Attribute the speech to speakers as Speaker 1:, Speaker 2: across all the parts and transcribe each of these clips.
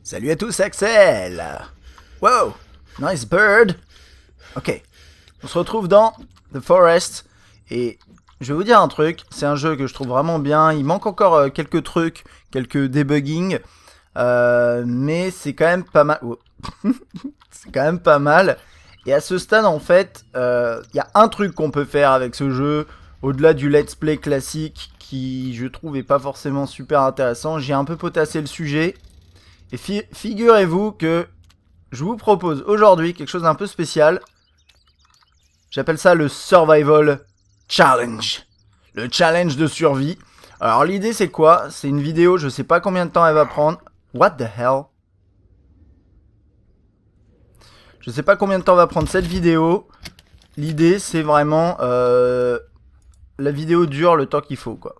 Speaker 1: Salut à tous, Axel. Wow, nice bird. Ok, on se retrouve dans The Forest. Et je vais vous dire un truc, c'est un jeu que je trouve vraiment bien. Il manque encore quelques trucs, quelques debugging. Mais c'est quand même pas mal. Oh. C'est quand même pas mal. Et à ce stade, en fait, il y a un truc qu'on peut faire avec ce jeu, au-delà du let's play classique, qui, je trouve, est pas forcément super intéressant. J'ai un peu potassé le sujet. Et figurez-vous que je vous propose aujourd'hui quelque chose d'un peu spécial. J'appelle ça le Survival Challenge. Le challenge de survie. Alors l'idée c'est quoi? C'est une vidéo, je sais pas combien de temps elle va prendre. What the hell? Je sais pas combien de temps va prendre cette vidéo. L'idée c'est vraiment... la vidéo dure le temps qu'il faut quoi.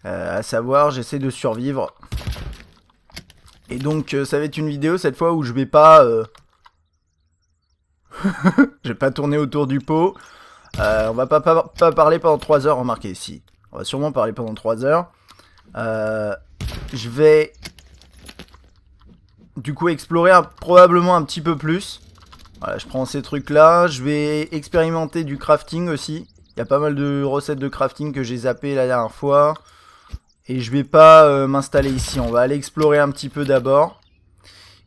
Speaker 1: À savoir, j'essaie de survivre. Et donc ça va être une vidéo cette fois où je vais pas... je vais pas tourner autour du pot. On va pas parler pendant 3 heures, remarquez, si. On va sûrement parler pendant 3 heures. Je vais... du coup explorer probablement un petit peu plus. Voilà, je prends ces trucs là. Je vais expérimenter du crafting aussi. Il y a pas mal de recettes de crafting que j'ai zappé la dernière fois. Et je vais pas m'installer ici. On va aller explorer un petit peu d'abord.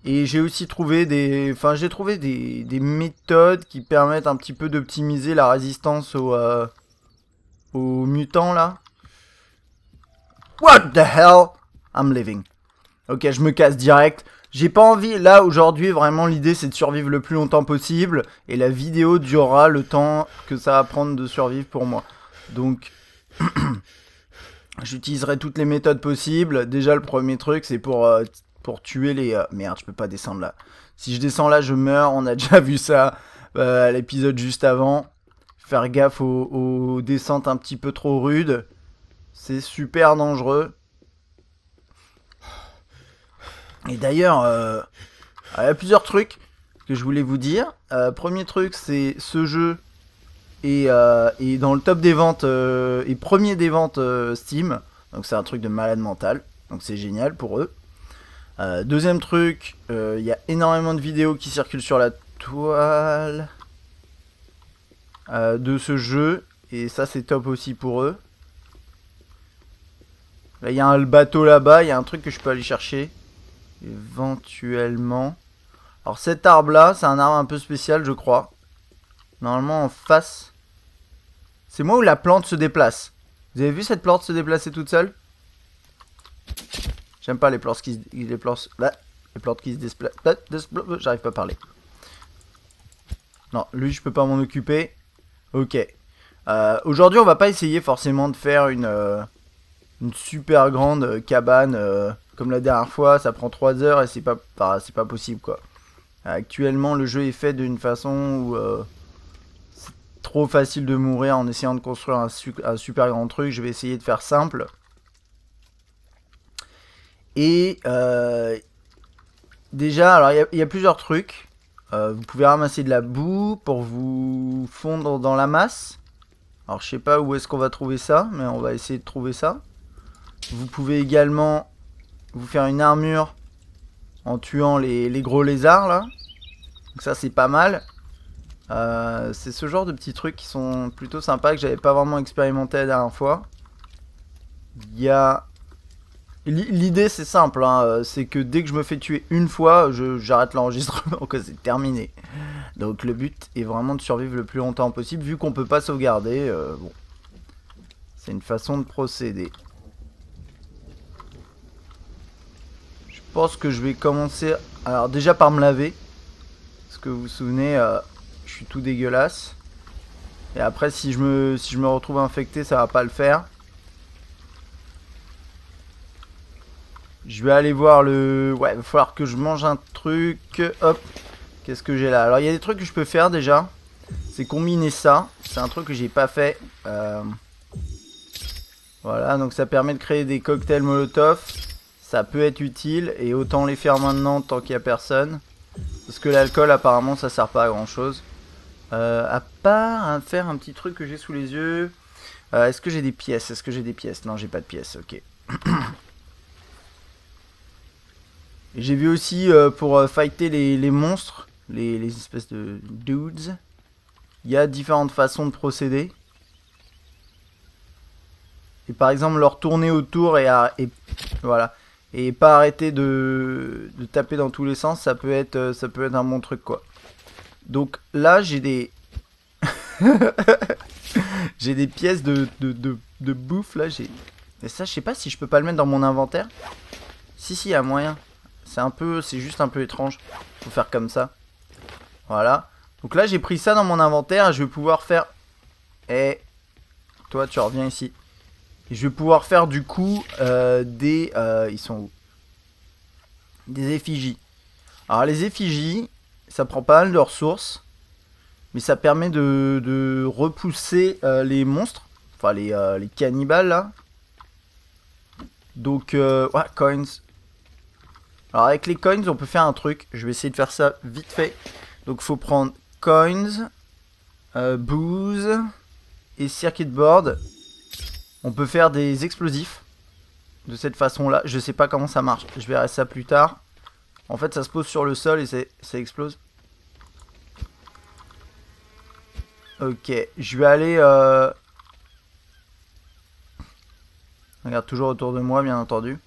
Speaker 1: Et j'ai aussi trouvé des... Enfin, j'ai trouvé des méthodes qui permettent un petit peu d'optimiser la résistance aux mutants, là. What the hell? I'm leaving. Ok, je me casse direct. J'ai pas envie... Là, aujourd'hui, vraiment, l'idée, c'est de survivre le plus longtemps possible. Et la vidéo durera le temps que ça va prendre de survivre pour moi. Donc... j'utiliserai toutes les méthodes possibles. Déjà, le premier truc, c'est pour tuer les... merde, je peux pas descendre là. Si je descends là, je meurs. On a déjà vu ça à l'épisode juste avant. Faire gaffe aux descentes un petit peu trop rudes. C'est super dangereux. Et d'ailleurs, il y a plusieurs trucs que je voulais vous dire. Premier truc, c'est ce jeu est dans le top des ventes et premier des ventes Steam. Donc c'est un truc de malade mental. Donc c'est génial pour eux. Deuxième truc, il y a énormément de vidéos qui circulent sur la toile de ce jeu. Et ça c'est top aussi pour eux. Là il y a un bateau là-bas, il y a un truc que je peux aller chercher. Éventuellement. Alors cet arbre là, c'est un arbre un peu spécial je crois. Normalement en face. C'est moi où la plante se déplace. Vous avez vu cette plante se déplacer toute seule? J'aime pas les plantes qui se déplacent. J'arrive pas à parler. Non, lui je peux pas m'en occuper. Ok. Aujourd'hui on va pas essayer forcément de faire une super grande cabane comme la dernière fois. Ça prend 3 heures et c'est pas possible quoi. Actuellement le jeu est fait d'une façon où c'est trop facile de mourir en essayant de construire un super grand truc. Je vais essayer de faire simple. Et déjà, alors il y a plusieurs trucs. Vous pouvez ramasser de la boue pour vous fondre dans la masse. Alors je sais pas où est-ce qu'on va trouver ça, mais on va essayer de trouver ça. Vous pouvez également vous faire une armure en tuant les gros lézards là. Donc ça c'est pas mal. C'est ce genre de petits trucs qui sont plutôt sympas que j'avais pas vraiment expérimenté la dernière fois. Il y a... L'idée c'est simple, hein, c'est que dès que je me fais tuer une fois, j'arrête l'enregistrement, que c'est terminé. Donc le but est vraiment de survivre le plus longtemps possible, vu qu'on peut pas sauvegarder. Bon, c'est une façon de procéder. Je pense que je vais commencer, alors déjà par me laver, parce que vous vous souvenez, je suis tout dégueulasse. Et après si je me retrouve infecté, ça va pas le faire. Je vais aller voir le... Ouais, il va falloir que je mange un truc. Hop. Qu'est-ce que j'ai là? Alors, il y a des trucs que je peux faire déjà. C'est combiner ça. C'est un truc que j'ai pas fait. Voilà, donc ça permet de créer des cocktails Molotov. Ça peut être utile. Et autant les faire maintenant tant qu'il n'y a personne. Parce que l'alcool, apparemment, ça sert pas à grand chose. À part faire un petit truc que j'ai sous les yeux. Est-ce que j'ai des pièces? Non, j'ai pas de pièces. Ok. Et j'ai vu aussi pour fighter les monstres, les espèces de dudes, il y a différentes façons de procéder. Et par exemple leur tourner autour et voilà. Et pas arrêter de taper dans tous les sens, ça peut être un bon truc quoi. Donc là j'ai des j'ai des pièces de bouffe là. Et ça je sais pas si je peux pas le mettre dans mon inventaire. Si il y a moyen. C'est juste un peu étrange. Faut faire comme ça. Voilà. Donc là j'ai pris ça dans mon inventaire et je vais pouvoir faire. Et toi tu reviens ici. Et je vais pouvoir faire du coup ils sont où? Des effigies. Alors les effigies, ça prend pas mal de ressources. Mais ça permet de repousser les monstres. Enfin les cannibales là. Donc ouais, coins. Alors avec les coins on peut faire un truc. Je vais essayer de faire ça vite fait. Donc faut prendre coins, booze et circuit board. On peut faire des explosifs de cette façon là. Je sais pas comment ça marche. Je verrai ça plus tard. En fait ça se pose sur le sol et ça explose. Ok, je vais aller... Regarde toujours autour de moi bien entendu.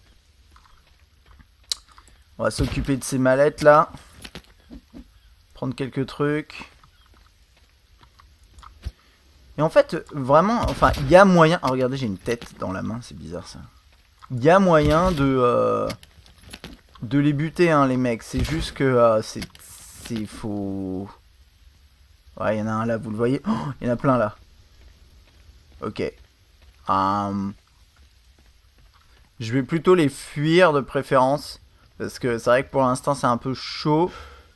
Speaker 1: On va s'occuper de ces mallettes là. Prendre quelques trucs. Et en fait, vraiment, enfin, il y a moyen... Ah, regardez, j'ai une tête dans la main, c'est bizarre ça. Il y a moyen de les buter, hein, les mecs. C'est juste que c'est faux. Ouais, il y en a un là, vous le voyez. Oh, il y en a plein là. Ok. Je vais plutôt les fuir de préférence. Parce que c'est vrai que pour l'instant, c'est un peu chaud.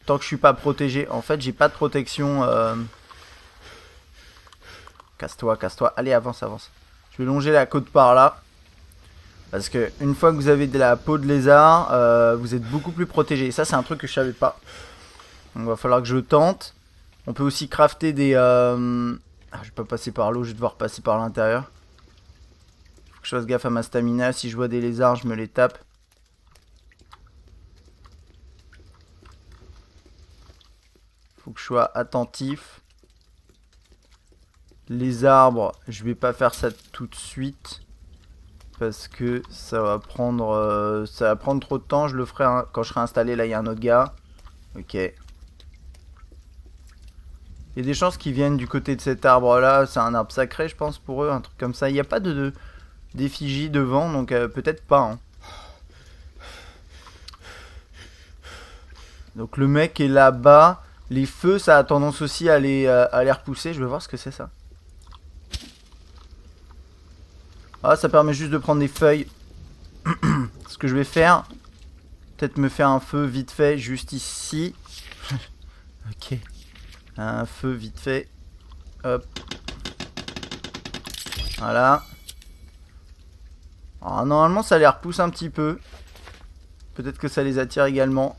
Speaker 1: Tant que je suis pas protégé. En fait, j'ai pas de protection... Casse-toi, casse-toi. Allez, avance, avance. Je vais longer la côte par là. Parce que une fois que vous avez de la peau de lézard, vous êtes beaucoup plus protégé. Et ça, c'est un truc que je savais pas. Donc, il va falloir que je tente. On peut aussi crafter des... Ah, je vais pas passer par l'eau, je vais devoir passer par l'intérieur. Faut que je fasse gaffe à ma stamina. Si je vois des lézards, je me les tape. Faut que je sois attentif. Les arbres, je vais pas faire ça tout de suite. Parce que ça va prendre trop de temps. Je le ferai quand je serai installé. Là, il y a un autre gars. Ok. Il y a des chances qu'ils viennent du côté de cet arbre-là. C'est un arbre sacré, je pense, pour eux. Un truc comme ça. Il n'y a pas d'effigie devant, donc peut-être pas. Hein. Donc le mec est là-bas. Les feux, ça a tendance aussi à les repousser. Je vais voir ce que c'est ça. Ah, ça permet juste de prendre des feuilles. Ce que je vais faire, peut-être me faire un feu vite fait juste ici. Ok. Un feu vite fait. Hop. Voilà. Alors, normalement, ça les repousse un petit peu. Peut-être que ça les attire également.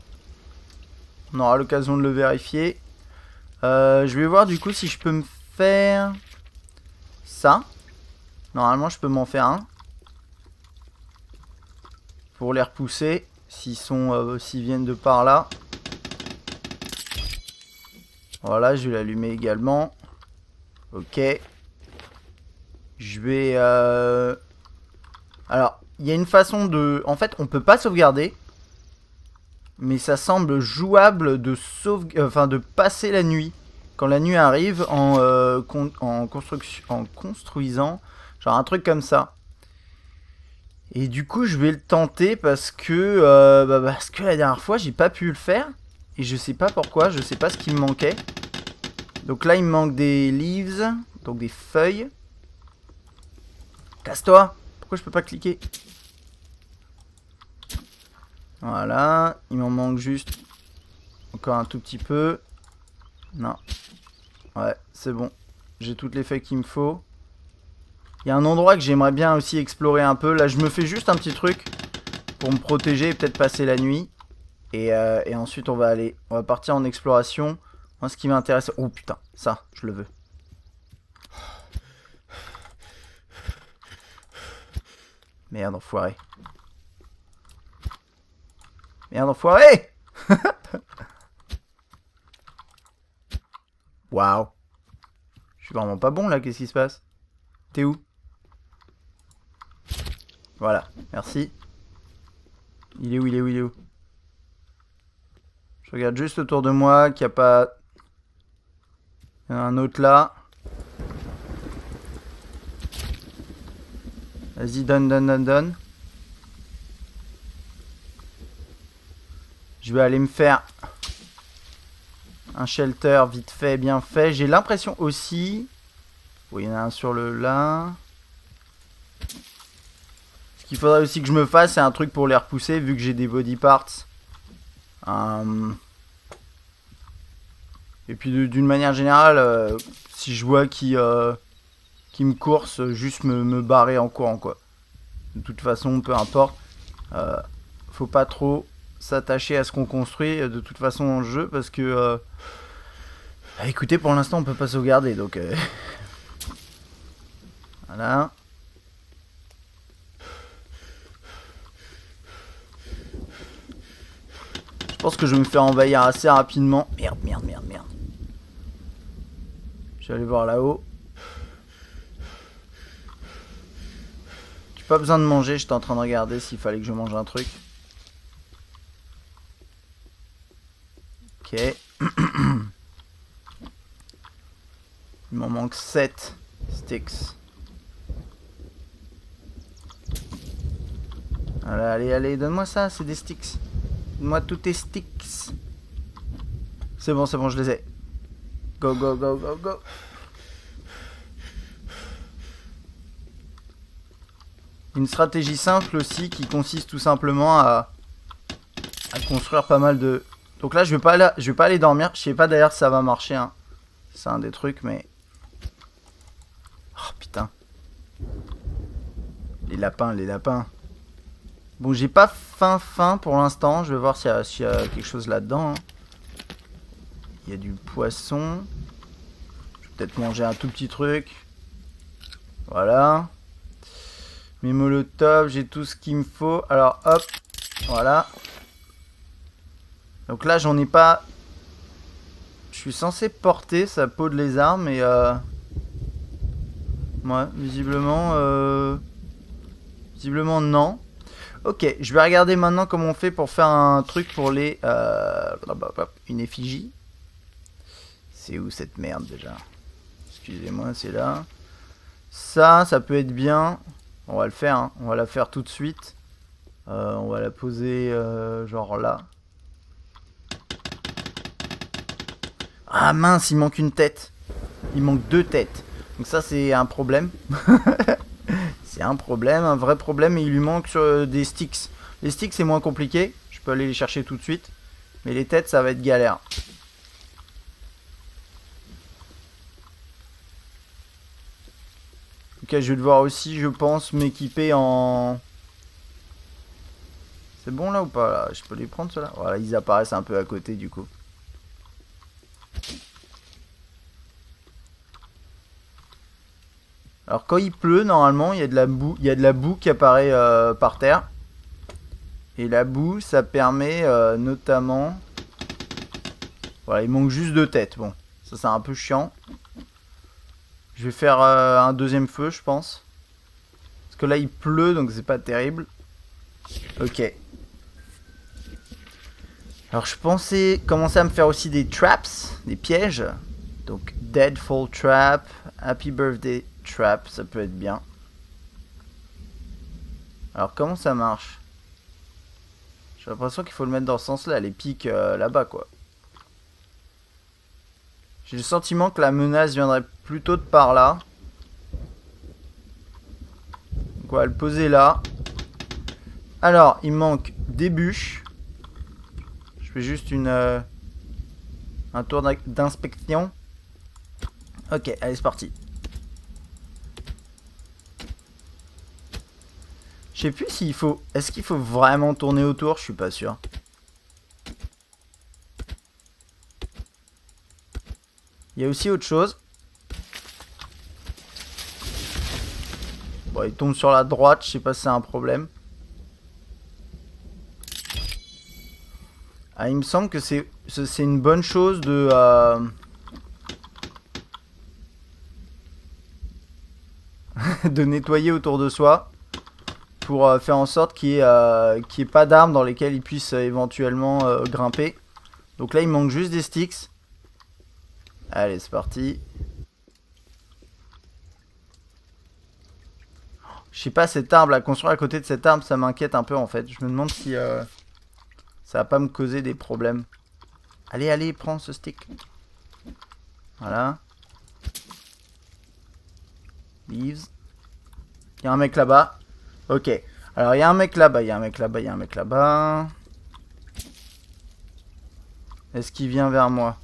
Speaker 1: On aura l'occasion de le vérifier. Je vais voir du coup si je peux me faire ça. Normalement, je peux m'en faire un. Pour les repousser. S'ils viennent de par là. Voilà, je vais l'allumer également. Ok. Je vais... Alors, il y a une façon de... En fait, on peut pas sauvegarder. Mais ça semble jouable de de passer la nuit. Quand la nuit arrive en construisant... Genre un truc comme ça. Et du coup, je vais le tenter parce que la dernière fois, j'ai pas pu le faire. Et je sais pas pourquoi, je sais pas ce qui me manquait. Donc là, il me manque des leaves, donc des feuilles. Casse-toi! Pourquoi je peux pas cliquer? Voilà, il m'en manque juste encore un tout petit peu. Non. Ouais, c'est bon. J'ai toutes les feuilles qu'il me faut. Il y a un endroit que j'aimerais bien aussi explorer un peu. Là, je me fais juste un petit truc pour me protéger et peut-être passer la nuit. Et ensuite, on va partir en exploration. Moi, ce qui m'intéresse... Oh putain, ça, je le veux. Merde, enfoiré. Merde, enfoiré. Waouh. Je suis vraiment pas bon là, qu'est-ce qui se passe? T'es où? Voilà, merci. Il est où, il est où, il est où? Je regarde juste autour de moi qu'il n'y a pas... Il y en a un autre là. Vas-y, donne, donne, donne, donne. Je vais aller me faire un shelter vite fait, bien fait. J'ai l'impression aussi... Oui, il y en a un sur le là. Ce qu'il faudrait aussi que je me fasse, c'est un truc pour les repousser, vu que j'ai des body parts. Et puis d'une manière générale, si je vois qui me course, juste me barrer en courant, quoi. De toute façon, peu importe. Faut pas trop s'attacher à ce qu'on construit de toute façon dans le jeu, parce que... écoutez, pour l'instant, on peut pas sauvegarder, donc... Voilà. Je pense que je vais me faire envahir assez rapidement. Merde, merde, merde, merde. Je vais aller voir là-haut. J'ai pas besoin de manger, j'étais en train de regarder s'il fallait que je mange un truc. Ok. Il m'en manque 7 sticks. Voilà, allez, allez, donne-moi ça, c'est des sticks. Donne-moi tous tes sticks. C'est bon, je les ai. Go, go, go, go, go. Une stratégie simple aussi qui consiste tout simplement à construire pas mal de... Donc là, je vais pas aller dormir. Je sais pas d'ailleurs si ça va marcher. Hein. C'est un des trucs, mais... Oh putain. Les lapins, les lapins. Bon, j'ai pas faim pour l'instant. Je vais voir s'il y a quelque chose là-dedans. Hein. Il y a du poisson. Je vais peut-être manger un tout petit truc. Voilà. Mes molotovs, j'ai tout ce qu'il me faut. Alors, hop. Voilà. Donc là, j'en ai pas... Je suis censé porter sa peau de lézard, mais... Ouais, visiblement... Visiblement, non. Ok, je vais regarder maintenant comment on fait pour faire un truc pour les... Une effigie. C'est où cette merde déjà? Excusez-moi, c'est là. Ça peut être bien. On va le faire, hein. On va la faire tout de suite. On va la poser genre là. Ah mince, il manque une tête. Il manque 2 têtes. Donc ça c'est un problème. C'est un problème, un vrai problème. Et il lui manque des sticks. Les sticks c'est moins compliqué. Je peux aller les chercher tout de suite. Mais les têtes ça va être galère. Ok, je vais devoir aussi, je pense, m'équiper en... C'est bon là ou pas là? Je peux les prendre ceux-là? Voilà, ils apparaissent un peu à côté du coup. Alors quand il pleut, normalement, il y a de la boue qui apparaît par terre. Et la boue, ça permet notamment... Voilà, il manque juste 2 têtes. Bon, ça c'est un peu chiant. Je vais faire un deuxième feu, je pense. Parce que là, il pleut, donc c'est pas terrible. Ok. Alors, je pensais commencer à me faire aussi des traps, des pièges. Donc, Deadfall Trap, Happy Birthday Trap, ça peut être bien. Alors, comment ça marche? J'ai l'impression qu'il faut le mettre dans ce sens-là, les pics là-bas, quoi. J'ai le sentiment que la menace viendrait plutôt de par là. Donc on va le poser là. Alors, il manque des bûches. Je fais juste un tour d'inspection. Ok, allez, c'est parti. Je sais plus s'il faut... Est-ce qu'il faut vraiment tourner autour? Je suis pas sûr. Il y a aussi autre chose. Bon, il tombe sur la droite, je sais pas si c'est un problème. Ah, il me semble que c'est une bonne chose de... de nettoyer autour de soi. Pour faire en sorte qu'il n'y ait pas d'armes dans lesquelles il puisse éventuellement grimper. Donc là, il manque juste des sticks. Allez, c'est parti. Je sais pas, cette arbre, la construire à côté de cette arbre, ça m'inquiète un peu en fait. Je me demande si ça va pas me causer des problèmes. Allez, allez, prends ce stick. Voilà. Leaves. Il y a un mec là-bas. Ok. Alors, il y a un mec là-bas, il y a un mec là-bas, il y a un mec là-bas. Est-ce qu'il vient vers moi?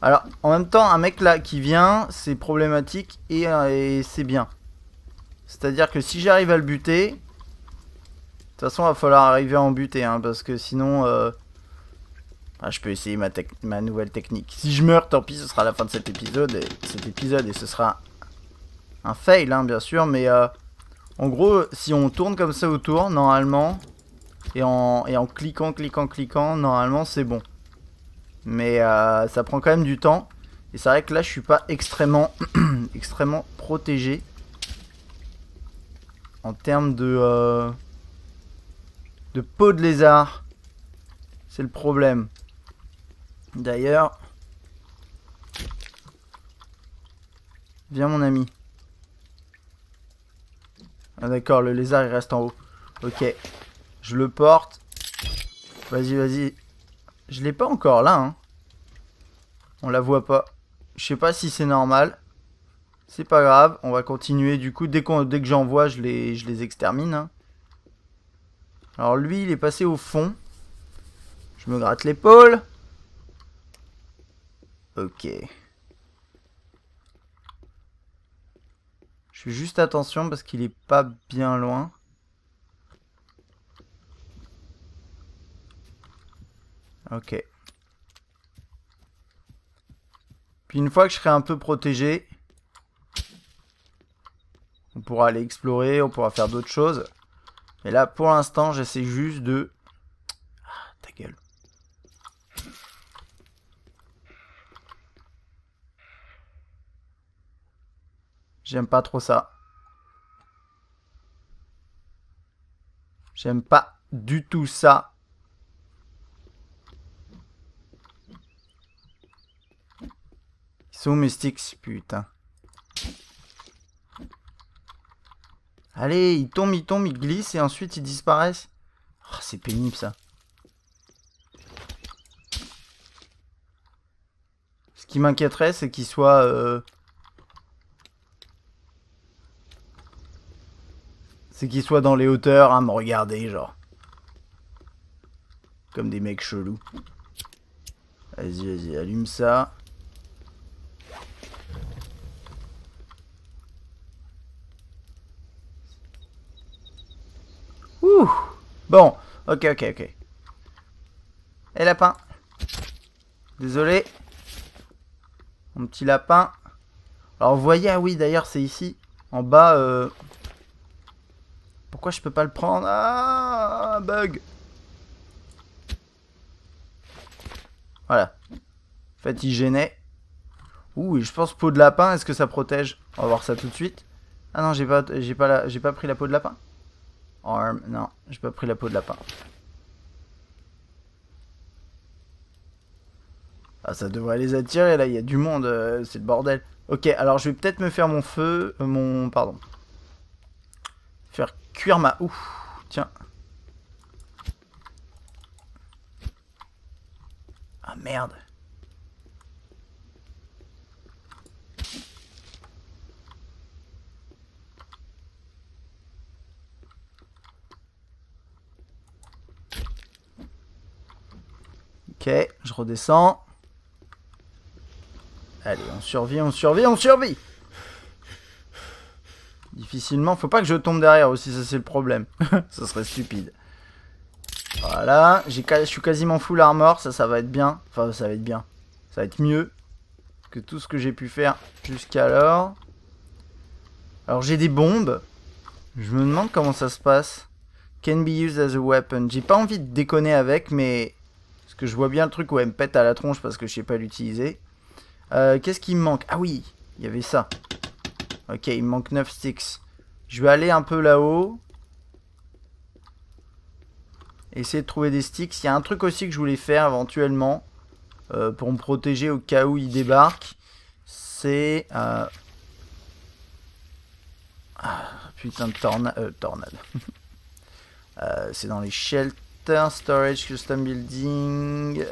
Speaker 1: Alors, en même temps, un mec là qui vient, c'est problématique et c'est bien. C'est-à-dire que si j'arrive à le buter... De toute façon, il va falloir arriver à en buter, hein, parce que sinon... Ah, je peux essayer ma nouvelle technique. Si je meurs, tant pis, ce sera la fin de cet épisode, et ce sera un fail, hein, bien sûr, mais... En gros, si on tourne comme ça autour, normalement, et en cliquant, normalement, c'est bon. Mais ça prend quand même du temps. Et c'est vrai que là, je suis pas extrêmement, extrêmement protégé. En termes de peau de lézard. C'est le problème. D'ailleurs... Viens, mon ami. Ah d'accord, le lézard il reste en haut. Ok. Je le porte. Vas-y, vas-y. Je l'ai pas encore là, hein. On la voit pas. Je sais pas si c'est normal. C'est pas grave. On va continuer. Du coup, dès que j'en vois, je les extermine, hein. Alors lui, il est passé au fond. Je me gratte l'épaule. Ok. Je fais juste attention parce qu'il est pas bien loin. Ok. Puis une fois que je serai un peu protégé, on pourra aller explorer, on pourra faire d'autres choses. Mais là, pour l'instant, j'essaie juste de... Ah, ta gueule. J'aime pas trop ça. J'aime pas du tout ça. Ils sont où mes sticks, putain. Allez, ils tombent, ils glissent et ensuite ils disparaissent. Oh, c'est pénible ça. Ce qui m'inquiéterait, c'est qu'ils soient... C'est qu'ils soient dans les hauteurs à me regarder, genre. Comme des mecs chelous. Vas-y, vas-y, allume ça. Ouh. Bon, ok. Et lapin. Désolé. Mon petit lapin. Alors vous voyez, ah oui, d'ailleurs c'est ici. En bas, Pourquoi je peux pas le prendre? Ah, bug. Voilà. En fait, il gênait. Ouh, et je pense peau de lapin, est-ce que ça protège? On va voir ça tout de suite. Ah non, j'ai pas pris la peau de lapin. Arm, non, j'ai pas pris la peau de lapin. Ah, ça devrait les attirer, là, il y a du monde, c'est le bordel. Ok, alors je vais peut-être me faire mon feu, pardon. Faire cuire ma... Ouh, tiens. Ah, merde. Ok, je redescends. Allez, on survit. Difficilement, faut pas que je tombe derrière aussi, ça c'est le problème. Ça serait stupide. Voilà, je suis quasiment full armor, ça va être bien. Enfin, ça va être bien. Ça va être mieux que tout ce que j'ai pu faire jusqu'alors. Alors j'ai des bombes. Je me demande comment ça se passe. Can be used as a weapon. J'ai pas envie de déconner avec, mais que je vois bien le truc où elle me pète à la tronche parce que je sais pas l'utiliser. Qu'est-ce qui me manque? Ah oui, il y avait ça. Ok, il me manque 9 sticks. Je vais aller un peu là-haut. Essayer de trouver des sticks. Il y a un truc aussi que je voulais faire éventuellement. Pour me protéger au cas où il débarque. C'est... putain de tornade. C'est dans les shelters, storage, custom building.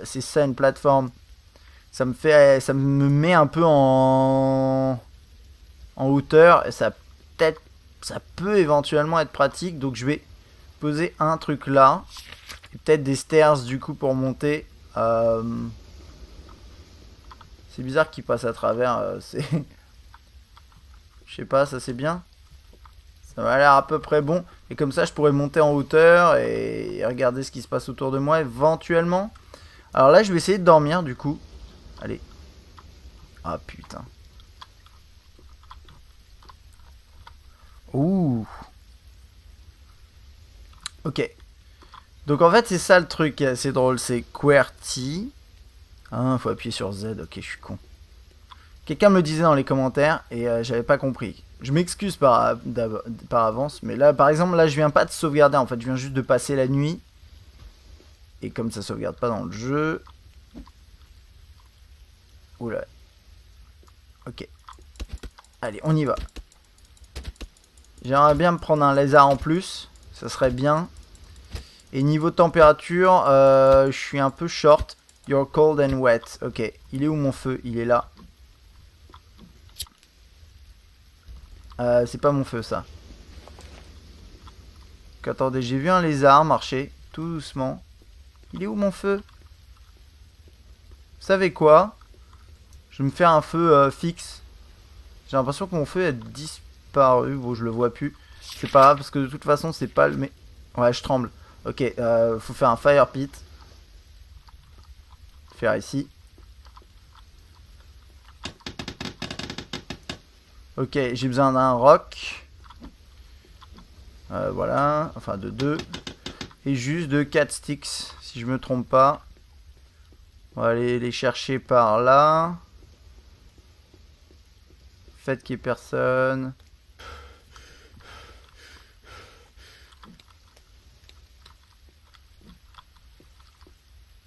Speaker 1: C'est ça une plateforme. Ça me met un peu en hauteur. Et ça peut éventuellement être pratique. Donc je vais poser un truc là. Et peut-être des stairs du coup pour monter. C'est bizarre qu'il passe à travers. C'est... Je sais pas, ça c'est bien. Ça m'a l'air à peu près bon. Et comme ça, je pourrais monter en hauteur et regarder ce qui se passe autour de moi éventuellement. Alors là, je vais essayer de dormir du coup. Allez. Ah putain. Ouh. Ok. Donc en fait, c'est ça le truc assez drôle. C'est QWERTY. Ah, faut appuyer sur Z. Ok, je suis con. Quelqu'un me le disait dans les commentaires et j'avais pas compris. Je m'excuse par avance, mais là, par exemple, là, je viens pas de sauvegarder. En fait, je viens juste de passer la nuit. Et comme ça sauvegarde pas dans le jeu... Oula. Ok. Allez, on y va. J'aimerais bien me prendre un lézard en plus. Ça serait bien. Et niveau température, je suis un peu short. You're cold and wet. Ok. Il est où mon feu? Il est là. C'est pas mon feu ça. Donc, attendez, j'ai vu un lézard marcher tout doucement. Il est où mon feu? Vous savez quoi? Je vais me faire un feu fixe. J'ai l'impression que mon feu a disparu. Bon, je le vois plus. C'est pas grave parce que de toute façon, c'est pas le... Mais... Ouais, je tremble. Ok, faut faire un fire pit. Faire ici. Ok, j'ai besoin d'un roc. Voilà, enfin de 2. Et juste de 4 sticks, si je me trompe pas. On va aller les chercher par là. Faites qu'il n'y ait personne.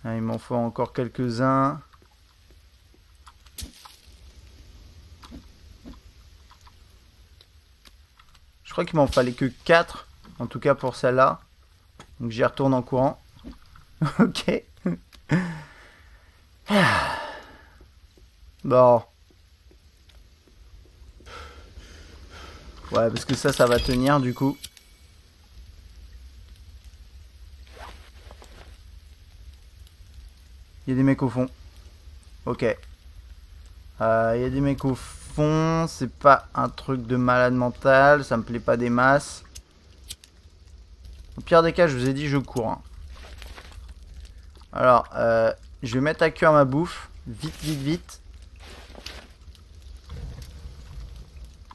Speaker 1: Ah, il m'en faut encore quelques-uns. Je crois qu'il m'en fallait que 4. En tout cas pour celle-là. Donc j'y retourne en courant. Ok. Bon. Ouais, parce que ça va tenir du coup. Il y a des mecs au fond. Ok. Il y a des mecs au fond. C'est pas un truc de malade mental. Ça me plaît pas des masses. Au pire des cas, je vous ai dit, je cours. Hein. Alors, je vais mettre à cuire ma bouffe. Vite, vite, vite.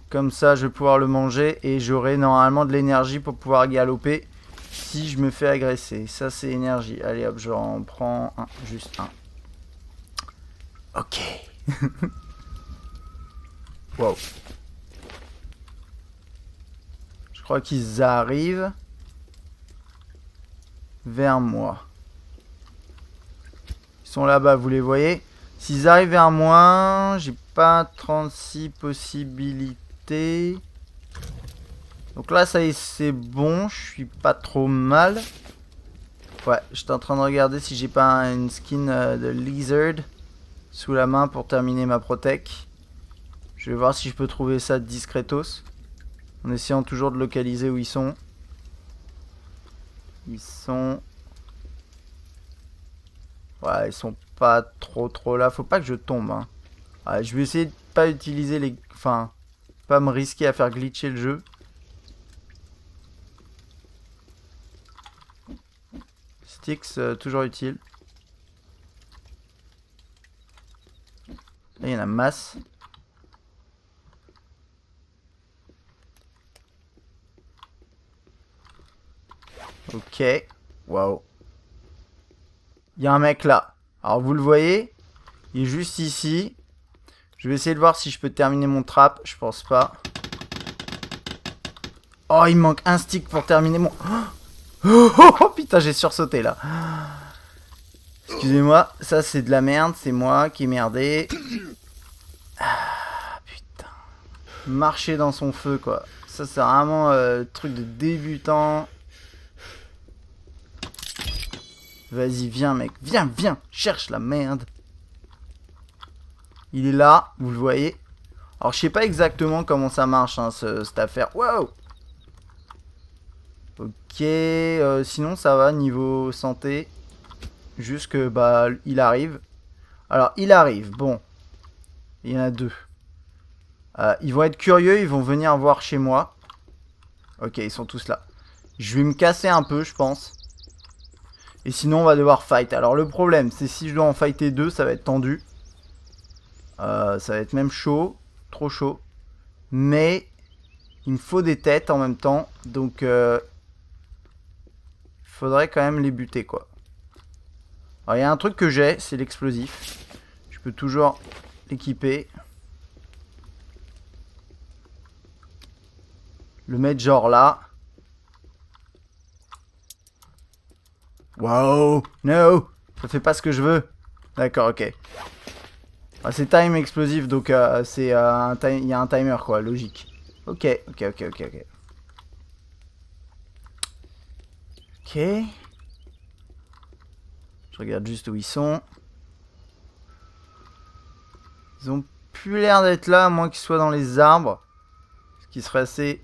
Speaker 1: Comme ça, je vais pouvoir le manger. Et j'aurai normalement de l'énergie pour pouvoir galoper. Si je me fais agresser. Ça, c'est énergie. Allez, hop, j'en prends un. Juste un. Ok. Wow. Je crois qu'ils arrivent vers moi. Ils sont là-bas, vous les voyez. S'ils arrivent vers moi, j'ai pas 36 possibilités. Donc là, ça y est, c'est bon. Je suis pas trop mal. Ouais, j'étais en train de regarder si j'ai pas une skin de lizard sous la main pour terminer ma protec. Je vais voir si je peux trouver ça discretos. En essayant toujours de localiser où ils sont. Ils sont... Ouais, ils sont pas trop là. Faut pas que je tombe. Hein. Ouais, je vais essayer de pas utiliser les... Enfin, pas me risquer à faire glitcher le jeu. Sticks, toujours utile. Là, il y en a masse. Ok. Waouh. Il y a un mec là. Alors vous le voyez, il est juste ici. Je vais essayer de voir si je peux terminer mon trap. Je pense pas. Oh, il me manque un stick pour terminer mon... Oh putain, j'ai sursauté là. Excusez-moi, ça c'est de la merde. C'est moi qui ai merdé. Ah, putain. Marcher dans son feu quoi. Ça c'est vraiment truc de débutant. Vas-y, viens mec. Viens, viens. Cherche la merde. Il est là, vous le voyez. Alors je sais pas exactement comment ça marche hein, cette affaire. Wow. Ok, sinon ça va niveau santé. Juste que bah il arrive. Alors il arrive, bon. Il y en a deux. Ils vont être curieux, ils vont venir voir chez moi. Ok, ils sont tous là. Je vais me casser un peu, je pense. Et sinon on va devoir fight. Alors le problème, c'est si je dois en fighter deux, ça va être tendu. Ça va être même chaud. Trop chaud. Mais il me faut des têtes en même temps. Donc il faudrait quand même les buter quoi. Alors il y a un truc que j'ai, c'est l'explosif. Je peux toujours l'équiper. Le mettre genre là. Wow, no, ça fait pas ce que je veux. D'accord, ok. Ah, c'est time explosif, donc c'est il y a un timer quoi, logique. Ok, ok, ok, ok, ok. Ok. Je regarde juste où ils sont. Ils ont plus l'air d'être là, à moins qu'ils soient dans les arbres. Ce qui serait assez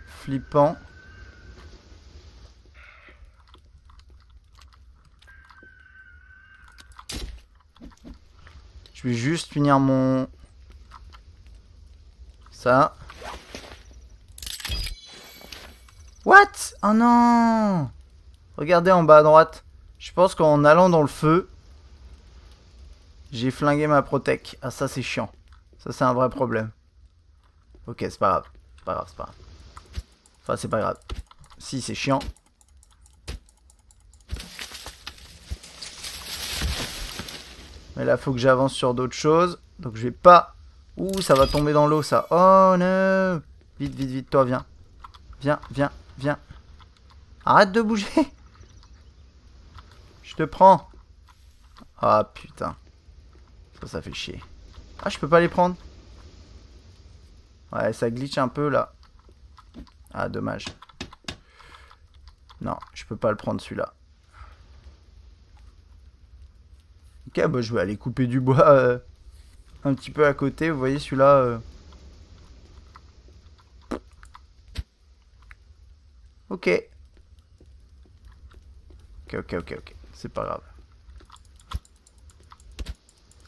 Speaker 1: flippant. Je vais juste finir mon... Ça. What? Oh non! Regardez en bas à droite. Je pense qu'en allant dans le feu, j'ai flingué ma protec. Ah ça c'est chiant. Ça c'est un vrai problème. Ok, c'est pas grave. C'est pas grave, c'est pas grave. Enfin c'est pas grave. Si c'est chiant. Mais là, faut que j'avance sur d'autres choses. Donc, je vais pas... Ouh, ça va tomber dans l'eau, ça. Oh, non. Vite, vite, vite, toi, viens. Viens, viens, viens. Arrête de bouger. Je te prends. Ah, putain. Ça fait chier. Ah, je peux pas les prendre. Ouais, ça glitch un peu, là. Ah, dommage. Non, je peux pas le prendre, celui-là. Ok, bah je vais aller couper du bois un petit peu à côté. Vous voyez celui-là. Ok. Ok, ok, ok, ok. C'est pas grave.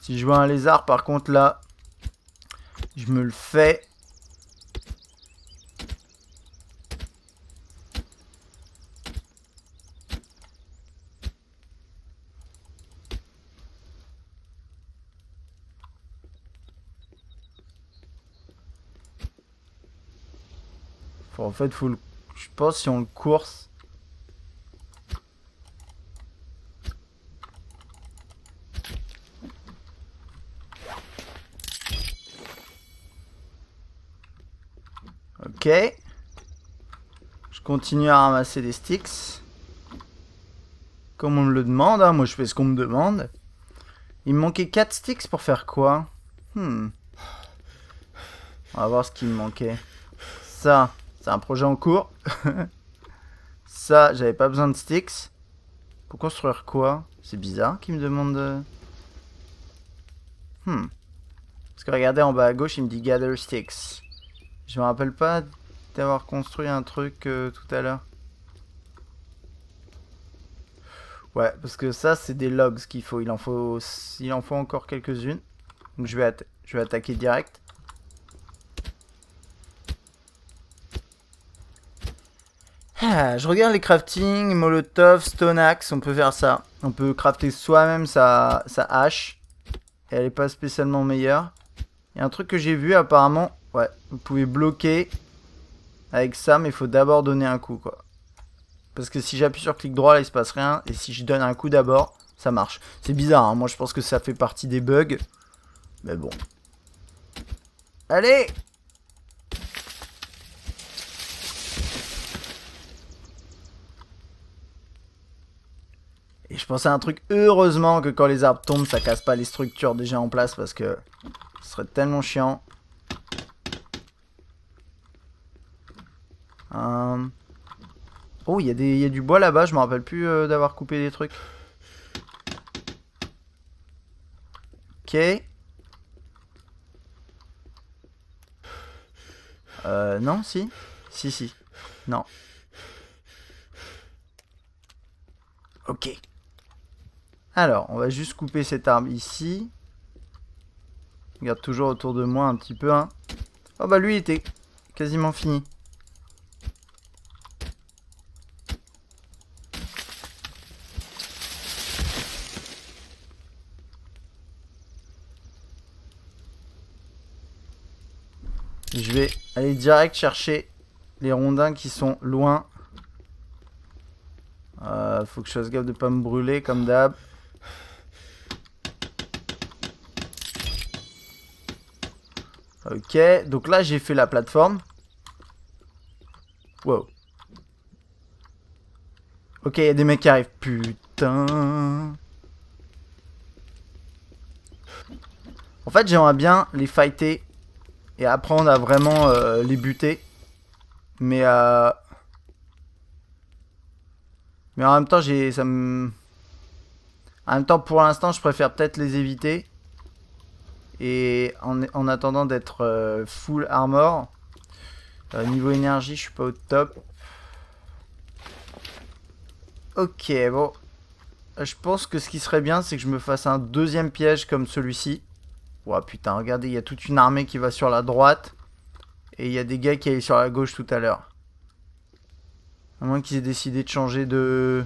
Speaker 1: Si je vois un lézard, par contre, là, je me le fais. En fait, faut le... je pense si on le course. Ok. Je continue à ramasser des sticks. Comme on me le demande, hein. Moi je fais ce qu'on me demande. Il me manquait 4 sticks pour faire quoi? On va voir ce qu'il me manquait. Ça. C'est un projet en cours. Ça, j'avais pas besoin de sticks. Pour construire quoi? C'est bizarre qu'il me demande de... Parce que regardez en bas à gauche, il me dit gather sticks. Je me rappelle pas d'avoir construit un truc tout à l'heure. Ouais, parce que ça, c'est des logs qu'il faut. Il en faut encore quelques-unes. Donc je vais attaquer direct. Ah, je regarde les crafting, molotov, stone axe, on peut faire ça. On peut crafter soi-même sa hache. Et elle est pas spécialement meilleure. Il y a un truc que j'ai vu apparemment. Ouais, vous pouvez bloquer avec ça, mais il faut d'abord donner un coup quoi. Parce que si j'appuie sur clic droit, là il se passe rien. Et si je donne un coup d'abord, ça marche. C'est bizarre, hein. Moi je pense que ça fait partie des bugs. Mais bon. Allez! Et je pensais à un truc, heureusement que quand les arbres tombent, ça casse pas les structures déjà en place parce que ce serait tellement chiant. Oh, il y a du bois là-bas, je me rappelle plus d'avoir coupé des trucs. Ok. Non, si. Si. Non. Ok. Alors, on va juste couper cet arbre ici. Regarde toujours autour de moi un petit peu. Hein. Oh bah lui il était quasiment fini. Je vais aller direct chercher les rondins qui sont loin. Faut que je fasse gaffe de pas me brûler comme d'hab. Ok, donc là j'ai fait la plateforme. Wow. Ok, il y a des mecs qui arrivent. Putain. En fait, j'aimerais bien les fighter et apprendre à vraiment les buter. Mais en même temps, en même temps, pour l'instant, je préfère peut-être les éviter. Et en attendant d'être full armor. Niveau énergie, je suis pas au top. Ok, bon. Je pense que ce qui serait bien, c'est que je me fasse un deuxième piège comme celui-ci. Ouah, putain, regardez, il y a toute une armée qui va sur la droite. Et il y a des gars qui allaient sur la gauche tout à l'heure. À moins qu'ils aient décidé de changer de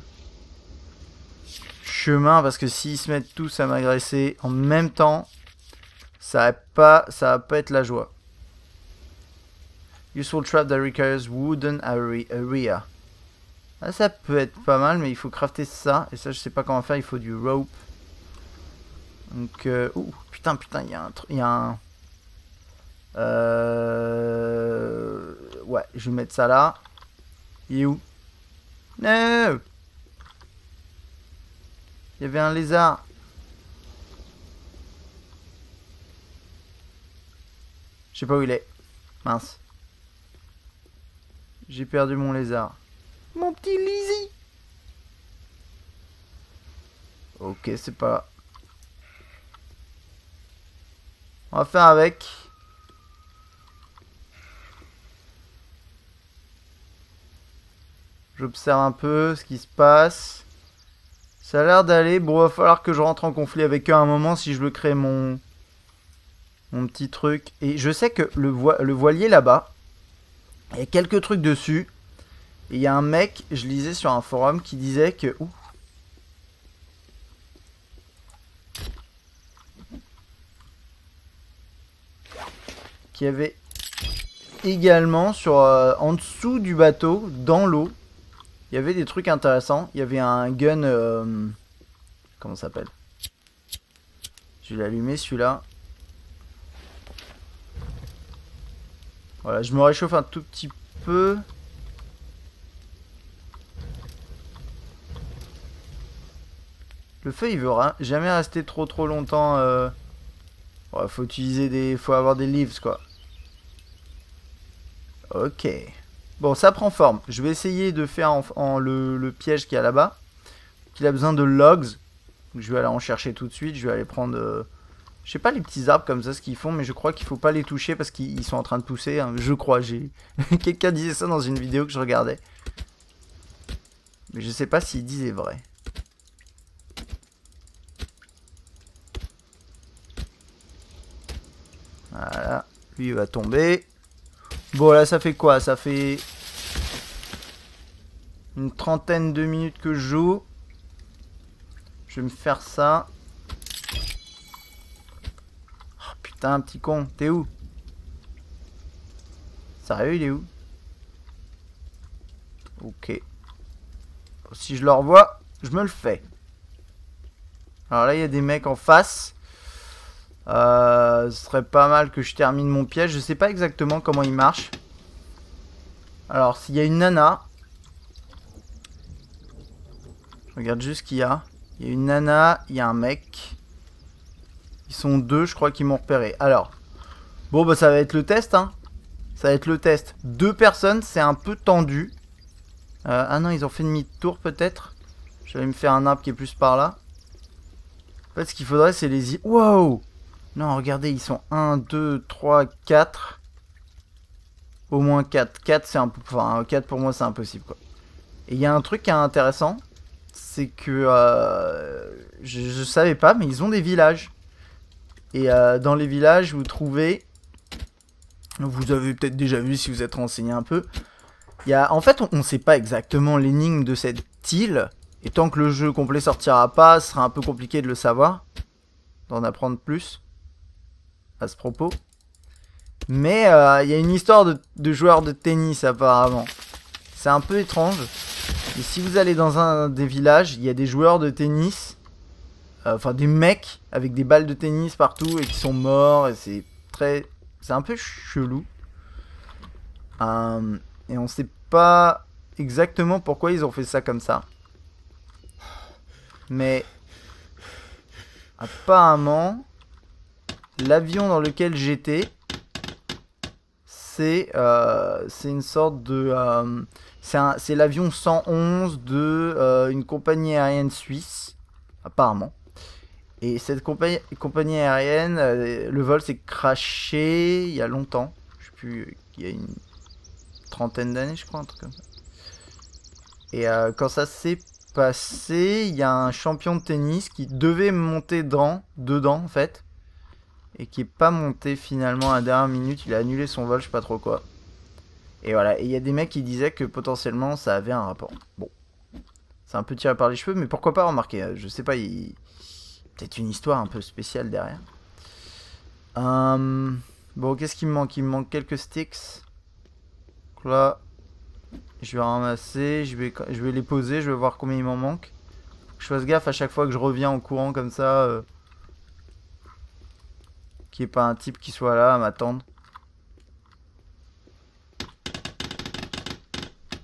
Speaker 1: chemin. Parce que s'ils se mettent tous à m'agresser en même temps, ça va pas être la joie. Useful trap that requires wooden area. Ah, ça peut être pas mal, mais il faut crafter ça. Et ça, je sais pas comment faire, il faut du rope. Donc, ouh, putain, il y a un truc. Il y a un. Ouais, je vais mettre ça là. Il est où? No! Il y avait un lézard. Je sais pas où il est. Mince. J'ai perdu mon lézard. Mon petit Lizzy. Ok, c'est pas... On va faire avec. J'observe un peu ce qui se passe. Ça a l'air d'aller. Bon, va falloir que je rentre en conflit avec eux à un moment si je veux créer mon petit truc. Et je sais que le voilier là-bas, il y a quelques trucs dessus. Et il y a un mec, je lisais sur un forum qui disait que... Ouh. Qui avait également sur en dessous du bateau, dans l'eau, il y avait des trucs intéressants. Il y avait un gun... comment ça s'appelle? Je vais l'allumer celui-là. Voilà, je me réchauffe un tout petit peu. Le feu il veut jamais rester trop longtemps. Ouais, faut utiliser des... Faut avoir des leaves quoi. Ok. Bon, ça prend forme. Je vais essayer de faire le piège qu'il y a là-bas. Il a besoin de logs. Je vais aller en chercher tout de suite. Je vais aller prendre... Je sais pas les petits arbres comme ça ce qu'ils font, mais je crois qu'il faut pas les toucher parce qu'ils sont en train de pousser. Hein. Je crois, quelqu'un disait ça dans une vidéo que je regardais. Mais je sais pas s'il disait vrai. Voilà, lui il va tomber. Bon là ça fait quoi? Ça fait une trentaine de minutes que je joue. Je vais me faire ça. Oh, putain, petit con, t'es où? Sérieux, il est où? Ok. Si je le revois, je me le fais. Alors là, il y a des mecs en face. Ce serait pas mal que je termine mon piège. Je sais pas exactement comment il marche. Alors, s'il y a une nana... Je regarde juste ce qu'il y a. Il y a une nana, il y a un mec. Ils sont deux, je crois qu'ils m'ont repéré. Alors, bon, bah ça va être le test, hein. Ça va être le test. Deux personnes, c'est un peu tendu. Ah non, ils ont fait demi-tour peut-être. Je vais me faire un arbre qui est plus par là. En fait, ce qu'il faudrait, c'est les... Wow! Non, regardez, ils sont 1, 2, 3, 4. Au moins 4. 4, c'est un peu... Enfin, 4 pour moi, c'est impossible, quoi. Et il y a un truc qui est intéressant. C'est que... je savais pas, mais ils ont des villages. Et dans les villages, vous trouvez... Vous avez peut-être déjà vu si vous êtes renseigné un peu. Il y a... En fait, on ne sait pas exactement l'énigme de cette île. Et tant que le jeu complet sortira pas, ce sera un peu compliqué de le savoir. D'en apprendre plus. À ce propos. Mais il y a une histoire de joueurs de tennis apparemment. C'est un peu étrange. Et si vous allez dans un des villages, il y a des joueurs de tennis. Enfin des mecs avec des balles de tennis partout et qui sont morts. Et c'est très... C'est un peu chelou. Et on sait pas exactement pourquoi ils ont fait ça comme ça. Mais... Apparemment... L'avion dans lequel j'étais, c'est une sorte de... c'est l'avion 111 de une compagnie aérienne suisse, apparemment. Et cette compagnie aérienne, le vol s'est crashé il y a longtemps. Je sais plus, il y a une trentaine d'années, je crois, un truc comme ça. Et quand ça s'est passé, il y a un champion de tennis qui devait monter dedans en fait. Et qui est pas monté finalement à la dernière minute, il a annulé son vol, je sais pas trop quoi. Et voilà, et il y a des mecs qui disaient que potentiellement ça avait un rapport. Bon, c'est un peu tiré par les cheveux, mais pourquoi pas remarquer, je sais pas, peut-être une histoire un peu spéciale derrière. Bon, qu'est-ce qu'il me manque? Il me manque quelques sticks. Donc là, je vais ramasser, je vais les poser, je vais voir combien il m'en manque. Faut que je fasse gaffe à chaque fois que je reviens en courant comme ça. Qu'il n'y ait pas un type qui soit là à m'attendre.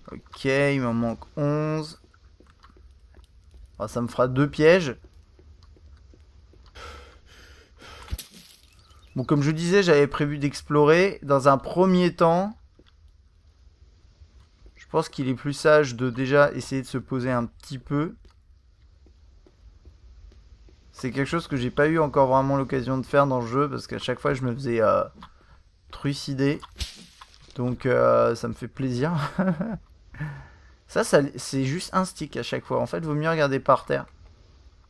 Speaker 1: Ok, il m'en manque 11. Oh, ça me fera 2 pièges. Bon, comme je disais, j'avais prévu d'explorer. Dans un premier temps, je pense qu'il est plus sage de déjà essayer de se poser un petit peu. C'est quelque chose que j'ai pas eu encore vraiment l'occasion de faire dans le jeu, parce qu'à chaque fois je me faisais trucider. Donc ça me fait plaisir. ça c'est juste un stick à chaque fois. En fait, vaut mieux regarder par terre.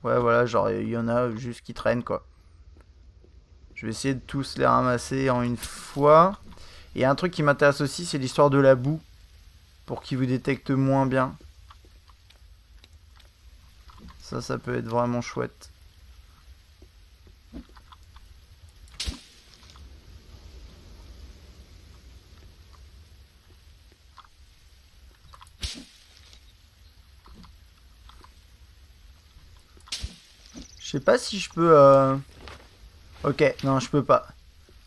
Speaker 1: Ouais, voilà, genre il y en a juste qui traînent quoi. Je vais essayer de tous les ramasser en une fois. Et un truc qui m'intéresse aussi, c'est l'histoire de la boue. Pour qu'il vous détecte moins bien. Ça peut être vraiment chouette. Je sais pas si je peux... Ok, non, je peux pas.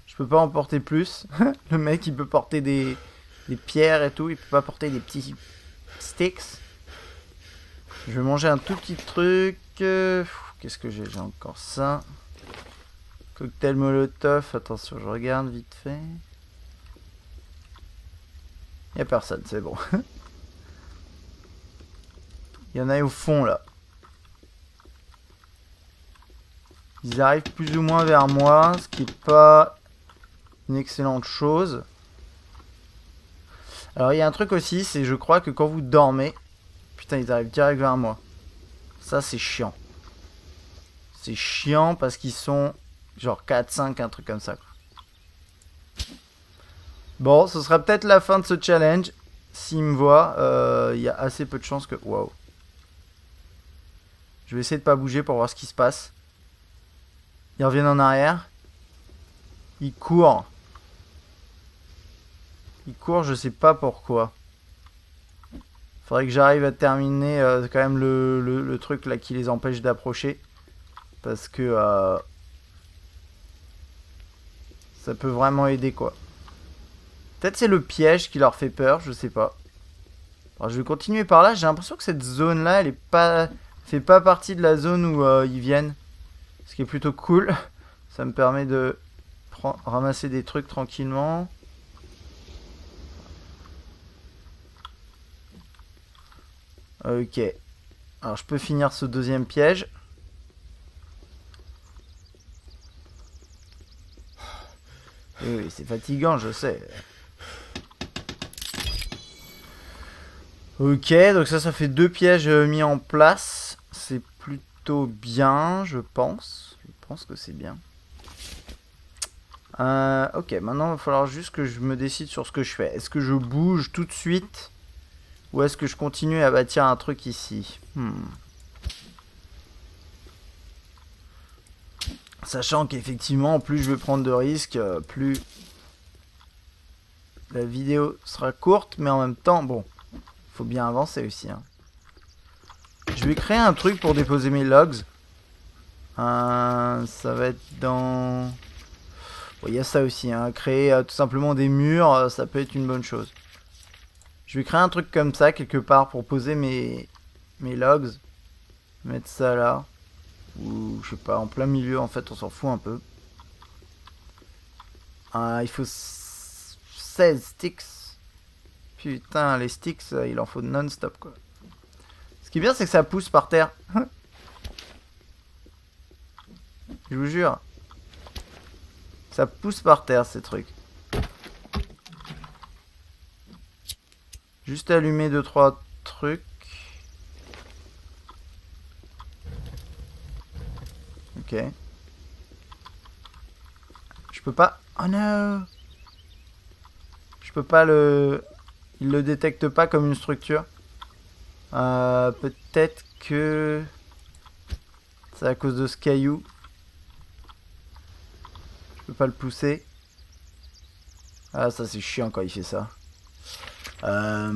Speaker 1: Je peux pas en porter plus. Le mec, il peut porter des pierres et tout. Il peut pas porter des petits sticks. Je vais manger un tout petit truc. Qu'est-ce que j'ai? J'ai encore ça. Cocktail Molotov. Attention, je regarde vite fait. Il n'y a personne, c'est bon. Il y en a au fond, là. Ils arrivent plus ou moins vers moi, ce qui n'est pas une excellente chose. Alors, il y a un truc aussi, c'est je crois que quand vous dormez... Putain, ils arrivent direct vers moi. Ça, c'est chiant. C'est chiant parce qu'ils sont genre 4, 5, un truc comme ça. Bon, ce sera peut-être la fin de ce challenge. S'ils me voient, il y a assez peu de chances que... Waouh. Je vais essayer de pas bouger pour voir ce qui se passe. Ils reviennent en arrière. Ils courent. Ils courent, je sais pas pourquoi. Faudrait que j'arrive à terminer quand même le truc là qui les empêche d'approcher. Parce que ça peut vraiment aider, quoi. Peut-être c'est le piège qui leur fait peur, je sais pas. Alors je vais continuer par là. J'ai l'impression que cette zone-là, elle est pas... fait pas partie de la zone où ils viennent. Ce qui est plutôt cool. Ça me permet de ramasser des trucs tranquillement. Ok. Alors je peux finir ce deuxième piège. Oui, c'est fatigant, je sais. Ok, donc ça fait 2 pièges mis en place. C'est plutôt bien, je pense. Je pense que c'est bien. Ok, maintenant il va falloir juste que je me décide sur ce que je fais. Est-ce que je bouge tout de suite? Ou est-ce que je continue à bâtir un truc ici? Sachant qu'effectivement, plus je vais prendre de risques, plus la vidéo sera courte, mais en même temps, bon, faut bien avancer aussi. Hein. Je vais créer un truc pour déposer mes logs. Ça va être dans... Bon, il y a ça aussi, hein. Créer tout simplement des murs, ça peut être une bonne chose. Je vais créer un truc comme ça, quelque part, pour poser mes logs. Mettre ça là. Ou, je sais pas, en plein milieu, en fait, on s'en fout un peu. Il faut 16 sticks. Putain, les sticks, il en faut non-stop, quoi. Ce qui est bien, c'est que ça pousse par terre. Je vous jure. Ça pousse par terre, ces trucs. Juste allumer 2-3 trucs. Ok. Je peux pas... Oh non! Je peux pas le... Il le détecte pas comme une structure. Peut-être que... C'est à cause de ce caillou. Je peux pas le pousser. Ah, ça c'est chiant quand il fait ça. Ah,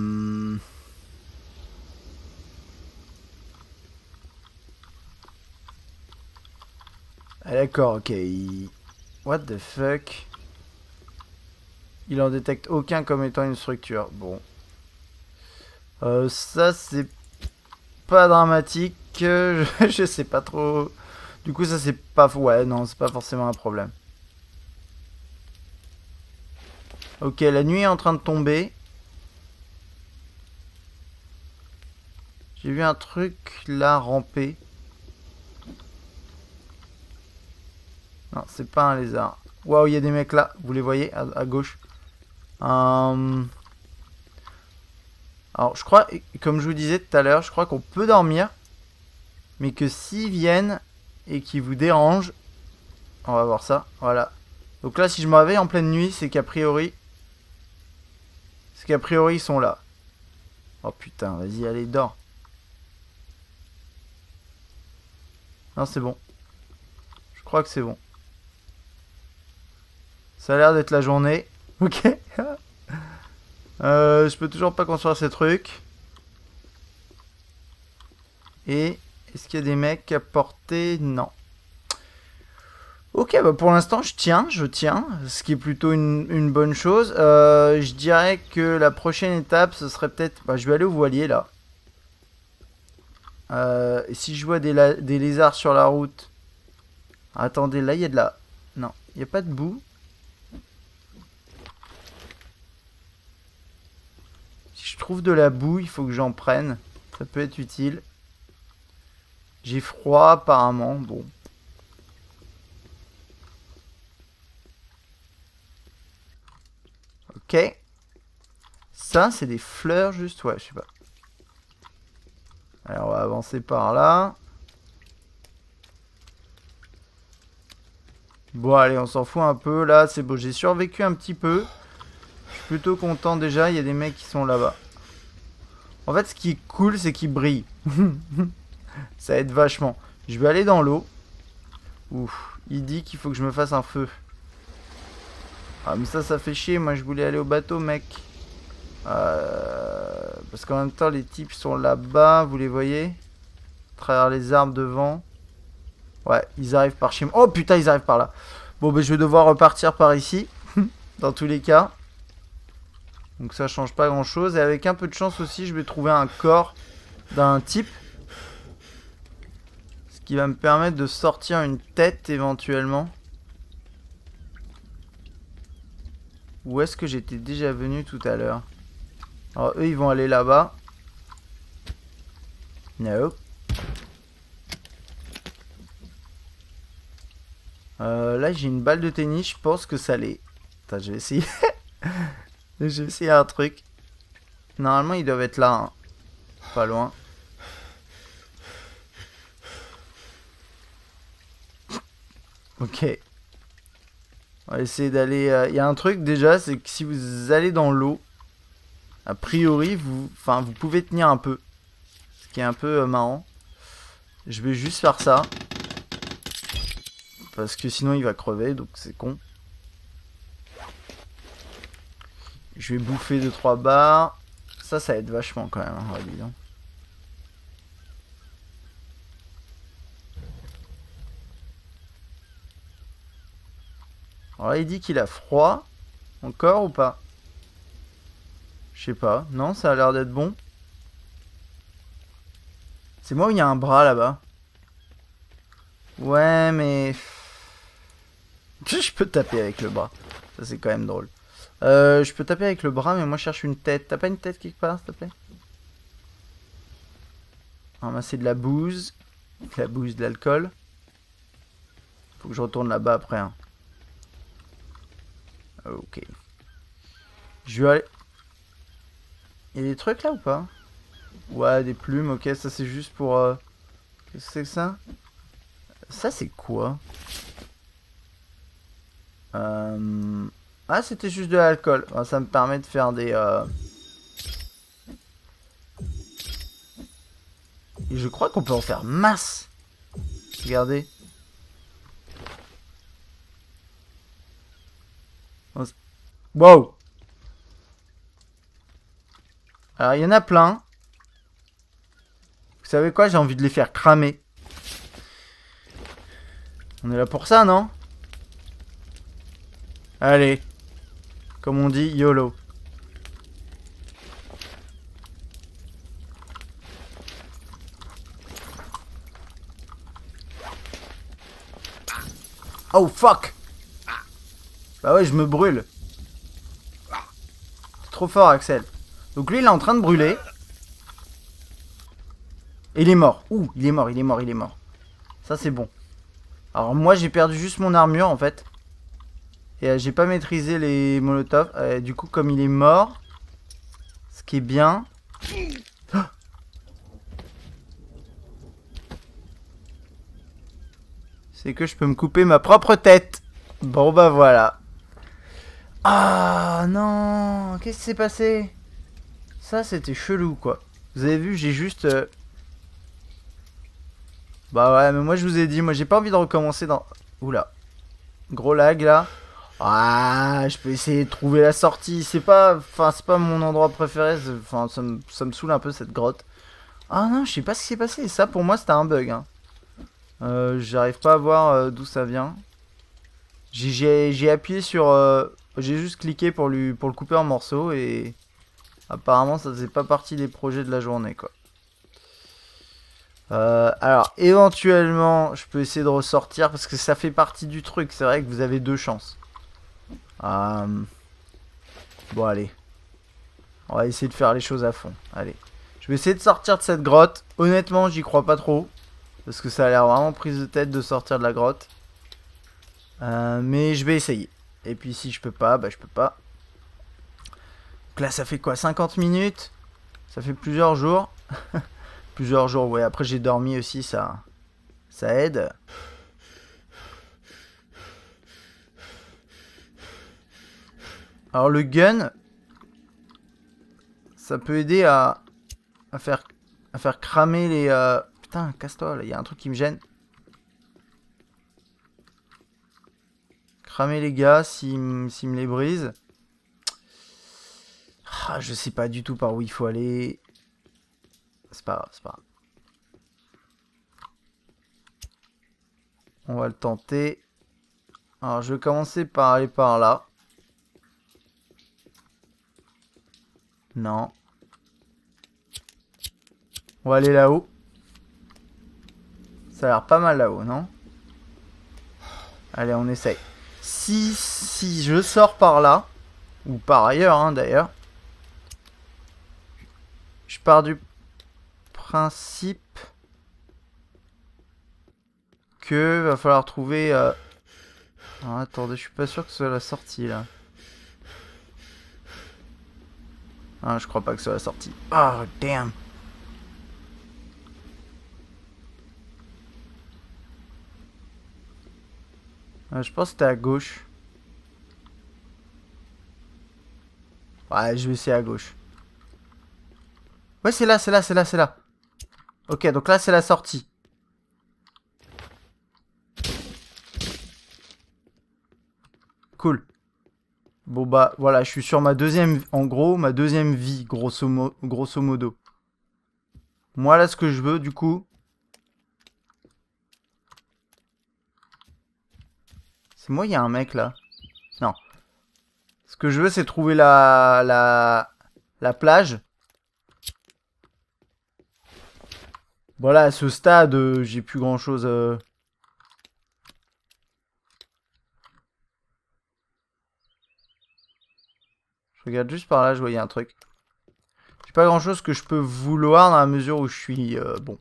Speaker 1: d'accord, ok. What the fuck? Il en détecte aucun comme étant une structure. Bon. Ça, c'est pas dramatique. Je sais pas trop. Du coup, ça, c'est pas... Ouais, non, c'est pas forcément un problème. Ok, la nuit est en train de tomber. J'ai vu un truc là ramper. Non, c'est pas un lézard. Waouh, il y a des mecs là. Vous les voyez à gauche. Alors, je crois, comme je vous disais tout à l'heure, je crois qu'on peut dormir. Mais que s'ils viennent et qu'ils vous dérangent... On va voir ça. Voilà. Donc là, si je me réveille en pleine nuit, c'est qu'a priori... ils sont là. Oh putain, vas-y, allez, dors. Non, c'est bon. Je crois que c'est bon. Ça a l'air d'être la journée. Ok. Je peux toujours pas construire ces trucs. Et est-ce qu'il y a des mecs à portée? Non. Ok, bah pour l'instant je tiens, ce qui est plutôt une bonne chose. Je dirais que la prochaine étape, ce serait peut-être... Bah, je vais aller au voilier là. Et si je vois des lézards sur la route... Attendez, là il y a de la... Non, il n'y a pas de boue. Si je trouve de la boue, il faut que j'en prenne. Ça peut être utile. J'ai froid apparemment, bon. Ok. Ça, c'est des fleurs juste, ouais, je sais pas. Alors, on va avancer par là. Bon, allez, on s'en fout un peu. Là, c'est beau. J'ai survécu un petit peu. Je suis plutôt content déjà. Il y a des mecs qui sont là-bas. En fait, ce qui est cool, c'est qu'ils brillent. Ça aide vachement. Je vais aller dans l'eau. Ouf. Il dit qu'il faut que je me fasse un feu. Ah, mais ça fait chier. Moi, je voulais aller au bateau, mec. Parce qu'en même temps, les types sont là-bas. Vous les voyez? À travers les arbres devant. Ouais, ils arrivent par chez moi. Oh putain, ils arrivent par là. Bon, ben je vais devoir repartir par ici. Dans tous les cas. Donc ça change pas grand chose. Et avec un peu de chance aussi, je vais trouver un corps d'un type. Ce qui va me permettre de sortir une tête éventuellement. Où est-ce que j'étais déjà venu tout à l'heure? Alors eux, ils vont aller là-bas. No. Là, j'ai une balle de tennis. Je pense que ça l'est. Attends, je vais essayer. Je vais essayer un truc. Normalement, ils doivent être là. Hein. Pas loin. Ok. On va essayer d'aller... Il y a un truc déjà, c'est que si vous allez dans l'eau, a priori, vous pouvez tenir un peu. Ce qui est un peu marrant. Je vais juste faire ça. Parce que sinon il va crever, donc c'est con. Je vais bouffer 2-3 barres. Ça aide vachement quand même, hein, dis donc. Alors là, il dit qu'il a froid. Encore ou pas? Je sais pas. Non, ça a l'air d'être bon. C'est moi où il y a un bras là-bas. Ouais, mais... Je peux taper avec le bras. Ça, c'est quand même drôle. Je peux taper avec le bras, mais moi, je cherche une tête. T'as pas une tête quelque part, s'il te plaît? Ramasser de la bouse. De la bouse, de l'alcool. Faut que je retourne là-bas après. Hein. Ok. Je vais aller... Il y a des trucs là ou pas? Ouais, des plumes, ok, ça c'est juste pour... Qu'est-ce que c'est que ça? Ça c'est quoi? Ah, c'était juste de l'alcool. Ah, ça me permet de faire des... Et je crois qu'on peut en faire masse. Regardez. Wow. Alors, il y en a plein. Vous savez quoi? J'ai envie de les faire cramer. On est là pour ça, non? Allez. Comme on dit, YOLO. Oh, fuck! Bah ouais, je me brûle. C'est trop fort, Axel. Donc lui, il est en train de brûler. Et il est mort. Ouh, il est mort, il est mort, il est mort. Ça, c'est bon. Alors moi, j'ai perdu juste mon armure, en fait. Et j'ai pas maîtrisé les molotovs. Du coup, comme il est mort, ce qui est bien... c'est que je peux me couper ma propre tête. Bon, bah voilà. Ah non, qu'est-ce qui s'est passé? Ça, c'était chelou, quoi. Vous avez vu, j'ai juste... Bah ouais, mais moi, je vous ai dit, moi, j'ai pas envie de recommencer dans... Oula. Gros lag, là. Ah, je peux essayer de trouver la sortie. C'est pas... Enfin, c'est pas mon endroit préféré. Enfin, ça me saoule un peu, cette grotte. Ah non, je sais pas ce qui s'est passé. Ça, pour moi, c'était un bug, hein. J'arrive pas à voir d'où ça vient. J'ai appuyé sur... j'ai juste cliqué pour le couper en morceaux et... Apparemment, ça faisait pas partie des projets de la journée, quoi. Alors, éventuellement, je peux essayer de ressortir parce que ça fait partie du truc. C'est vrai que vous avez 2 chances. Bon, allez. On va essayer de faire les choses à fond. Allez. Je vais essayer de sortir de cette grotte. Honnêtement, j'y crois pas trop. Parce que ça a l'air vraiment prise de tête de sortir de la grotte. Mais je vais essayer. Et puis si je peux pas, bah je peux pas. Donc là, ça fait quoi? 50 minutes? Ça fait plusieurs jours. Plusieurs jours, ouais. Après, j'ai dormi aussi, ça aide. Alors, le gun, ça peut aider à faire cramer les... Putain, casse-toi, là, il y a un truc qui me gêne. Cramer les gars s'ils me les brisent. Ah, je sais pas du tout par où il faut aller. C'est pas grave, c'est pas grave. On va le tenter. Alors, je vais commencer par aller par là. Non. On va aller là-haut. Ça a l'air pas mal là-haut, non? Allez, on essaye. Si je sors par là, ou par ailleurs, hein, d'ailleurs, je pars du principe que va falloir trouver... Ah, attendez, je suis pas sûr que ce soit la sortie, là. Ah, je crois pas que ce soit la sortie. Oh, damn. Je pense que c'était à gauche. Ouais, je vais essayer à gauche. Ouais, c'est là, c'est là, c'est là, c'est là. Ok, donc là, c'est la sortie. Cool. Bon, bah, voilà, je suis sur ma deuxième... En gros, ma deuxième vie, grosso modo. Moi, là, ce que je veux, du coup... C'est moi, il y a un mec, là. Non. Ce que je veux, c'est trouver la plage. Voilà, à ce stade, j'ai plus grand-chose... Je regarde juste par là, je voyais un truc. J'ai pas grand-chose que je peux vouloir dans la mesure où je suis... bon.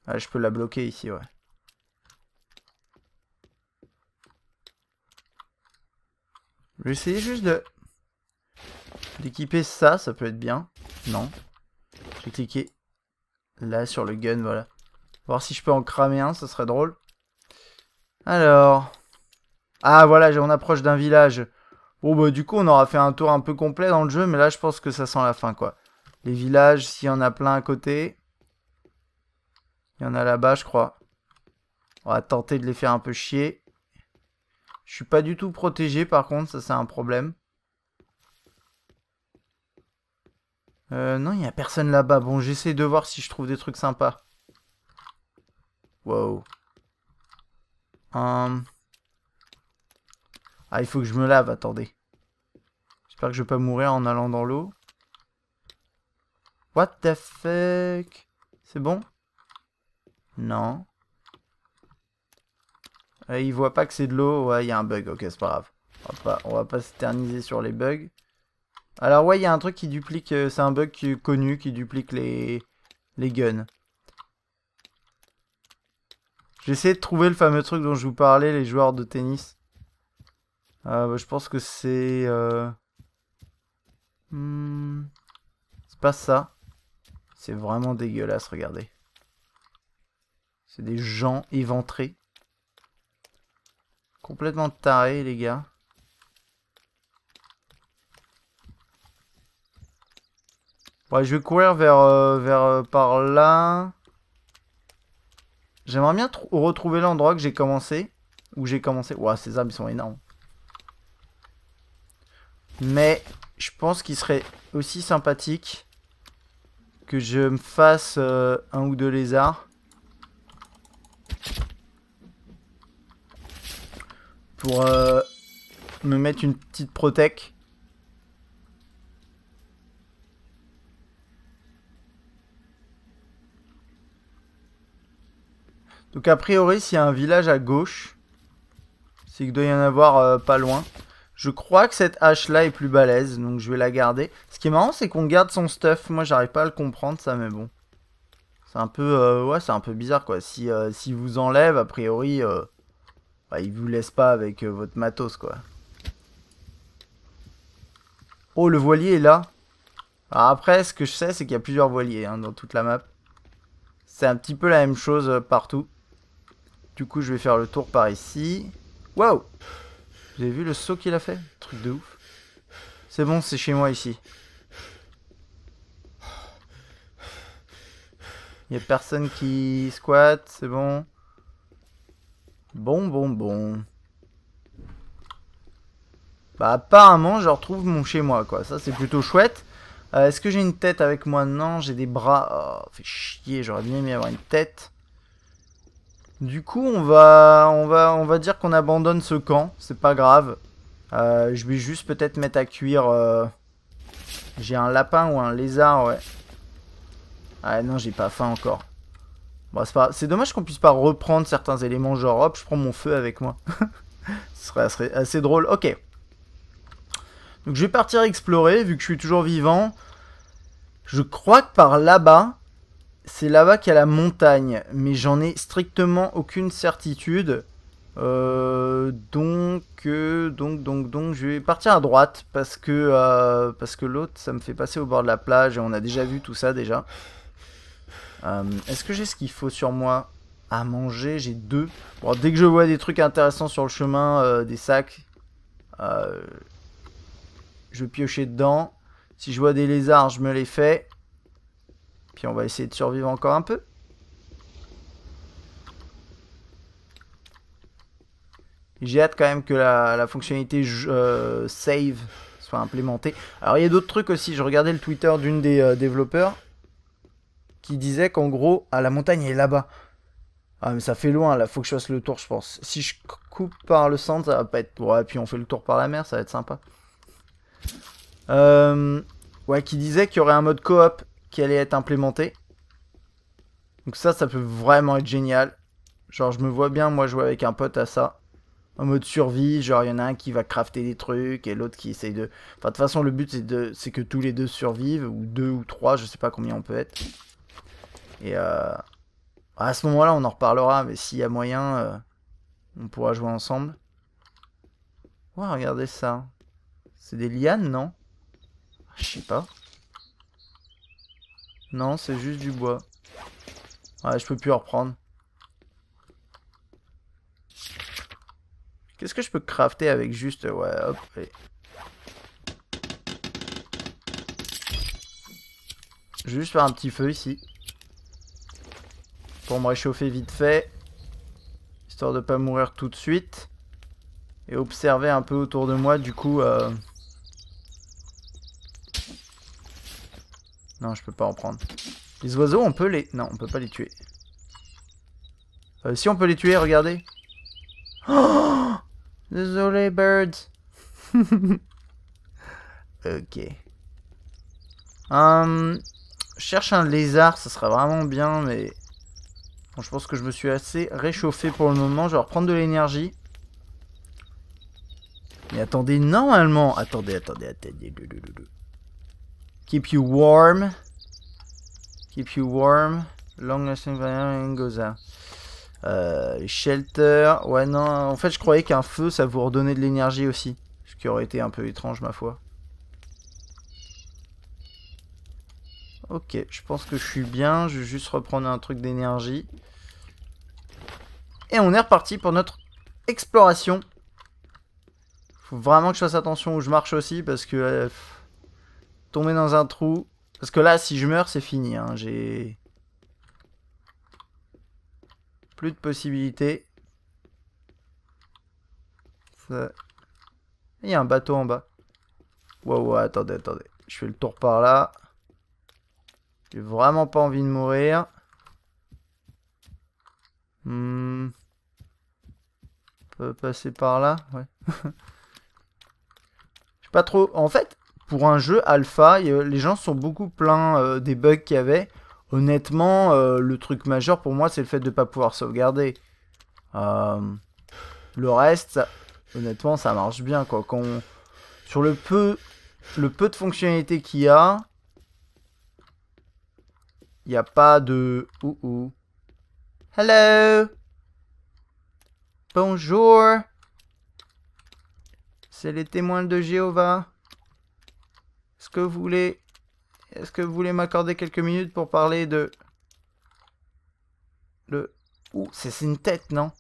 Speaker 1: Ah, je peux la bloquer ici, ouais. Je vais essayer juste d'équiper ça, ça peut être bien. Non. Je vais cliquer là sur le gun, voilà. Voir si je peux en cramer un, ça serait drôle. Alors... Ah voilà, on approche d'un village. Bon bah du coup on aura fait un tour un peu complet dans le jeu, mais là je pense que ça sent la fin quoi. Les villages, s'il y en a plein à côté. Il y en a là-bas je crois. On va tenter de les faire un peu chier. Je suis pas du tout protégé par contre, ça c'est un problème. Non, il n'y a personne là-bas. Bon, j'essaie de voir si je trouve des trucs sympas. Wow. Ah, il faut que je me lave, attendez. J'espère que je vais pas mourir en allant dans l'eau. What the fuck? C'est bon? Non. Il voit pas que c'est de l'eau. Ouais, il y a un bug. Ok, c'est pas grave. On va pas s'éterniser sur les bugs. Alors ouais, il y a un truc qui duplique... c'est un bug connu qui duplique les guns. J'essaie de trouver le fameux truc dont je vous parlais, les joueurs de tennis. Bah, je pense que c'est... C'est pas ça. C'est vraiment dégueulasse, regardez. C'est des gens éventrés. Complètement tarés, les gars. Ouais, je vais courir vers par là. J'aimerais bien retrouver l'endroit que j'ai commencé. Où j'ai commencé. Ouah, ces arbres, ils sont énormes. Mais je pense qu'il serait aussi sympathique que je me fasse un ou deux lézards. Pour me mettre une petite protec. Donc a priori, s'il y a un village à gauche, c'est qu'il doit y en avoir pas loin. Je crois que cette hache-là est plus balèze, donc je vais la garder. Ce qui est marrant, c'est qu'on garde son stuff. Moi, j'arrive pas à le comprendre, ça, mais bon. C'est un peu... ouais, c'est un peu bizarre, quoi. Si vous enlève, a priori, bah, il vous laisse pas avec votre matos, quoi. Oh, le voilier est là. Alors après, ce que je sais, c'est qu'il y a plusieurs voiliers hein, dans toute la map. C'est un petit peu la même chose partout. Du coup, je vais faire le tour par ici. Wow! Vous avez vu le saut qu'il a fait? Truc de ouf. C'est bon, c'est chez moi ici. Il n'y a personne qui squatte, c'est bon. Bon. Bah apparemment, je retrouve mon chez moi, quoi. Ça, c'est plutôt chouette. Est-ce que j'ai une tête avec moi? Non, j'ai des bras. Oh, fait chier, j'aurais bien aimé avoir une tête. Du coup, on va dire qu'on abandonne ce camp. C'est pas grave. Je vais juste peut-être mettre à cuire... J'ai un lapin ou un lézard, ouais. Ah non, j'ai pas faim encore. Bon, c'est dommage qu'on puisse pas reprendre certains éléments, genre hop, je prends mon feu avec moi. Ce serait assez drôle. Ok. Donc je vais partir explorer, vu que je suis toujours vivant. Je crois que par là-bas, c'est là-bas qu'il y a la montagne. Mais j'en ai strictement aucune certitude. Donc, je vais partir à droite. Parce que l'autre, ça me fait passer au bord de la plage. Et on a déjà vu tout ça, déjà. Est-ce que j'ai ce qu'il faut sur moi à manger? J'ai 2. Bon, dès que je vois des trucs intéressants sur le chemin, des sacs, je vais piocher dedans. Si je vois des lézards, je me les fais. Puis on va essayer de survivre encore un peu. J'ai hâte quand même que la fonctionnalité save soit implémentée. Alors il y a d'autres trucs aussi. Je regardais le Twitter d'une des développeurs qui disait qu'en gros, la montagne est là-bas. Ah mais ça fait loin là, faut que je fasse le tour je pense. Si je coupe par le centre, ça va pas être... Ouais, puis on fait le tour par la mer, ça va être sympa. Ouais, qui disait qu'il y aurait un mode coop qui allait être implémenté. Donc ça peut vraiment être génial. Genre je me vois bien moi jouer avec un pote à ça. En mode survie, genre il y en a un qui va crafter des trucs et l'autre qui essaye de... Enfin de toute façon le but c'est que tous les deux survivent, ou 2 ou 3, je sais pas combien on peut être. Et à ce moment-là on en reparlera, mais s'il y a moyen, on pourra jouer ensemble. Ouais, regardez ça. C'est des lianes, non? Je sais pas. Non, c'est juste du bois. Ouais, je peux plus en reprendre. Qu'est-ce que je peux crafter avec juste... Ouais, hop, allez. Je vais juste faire un petit feu ici. Pour me réchauffer vite fait. Histoire de pas mourir tout de suite. Et observer un peu autour de moi, du coup... Non, je peux pas en prendre. Les oiseaux, on peut les... Non, on peut pas les tuer. Si on peut les tuer, regardez. Oh, désolé, birds. Ok. Je cherche un lézard, ça serait vraiment bien, mais... Bon, je pense que je me suis assez réchauffé pour le moment. Je vais reprendre de l'énergie. Mais attendez, normalement... Attendez. Keep you warm. Keep you warm. Long lasting Goza. Shelter. Ouais, non. En fait, je croyais qu'un feu, ça vous redonnait de l'énergie aussi. Ce qui aurait été un peu étrange, ma foi. Ok, je pense que je suis bien. Je vais juste reprendre un truc d'énergie. Et on est reparti pour notre exploration. Faut vraiment que je fasse attention où je marche aussi, parce que... tomber dans un trou... Parce que là, si je meurs, c'est fini. Hein. J'ai... plus de possibilités. Ça... Il y a un bateau en bas. Wow, attendez. Je fais le tour par là. J'ai vraiment pas envie de mourir. On peut passer par là, ouais. Je sais pas trop. En fait, pour un jeu alpha, les gens sont beaucoup plaints des bugs qu'il y avait. Honnêtement, le truc majeur pour moi, c'est le fait de ne pas pouvoir sauvegarder. Le reste, honnêtement, ça marche bien, quoi. Sur le peu de fonctionnalités qu'il y a, il n'y a pas de... Hello. Bonjour. C'est les témoins de Jéhovah. Est-ce que vous voulez m'accorder quelques minutes pour parler de... c'est une tête, non?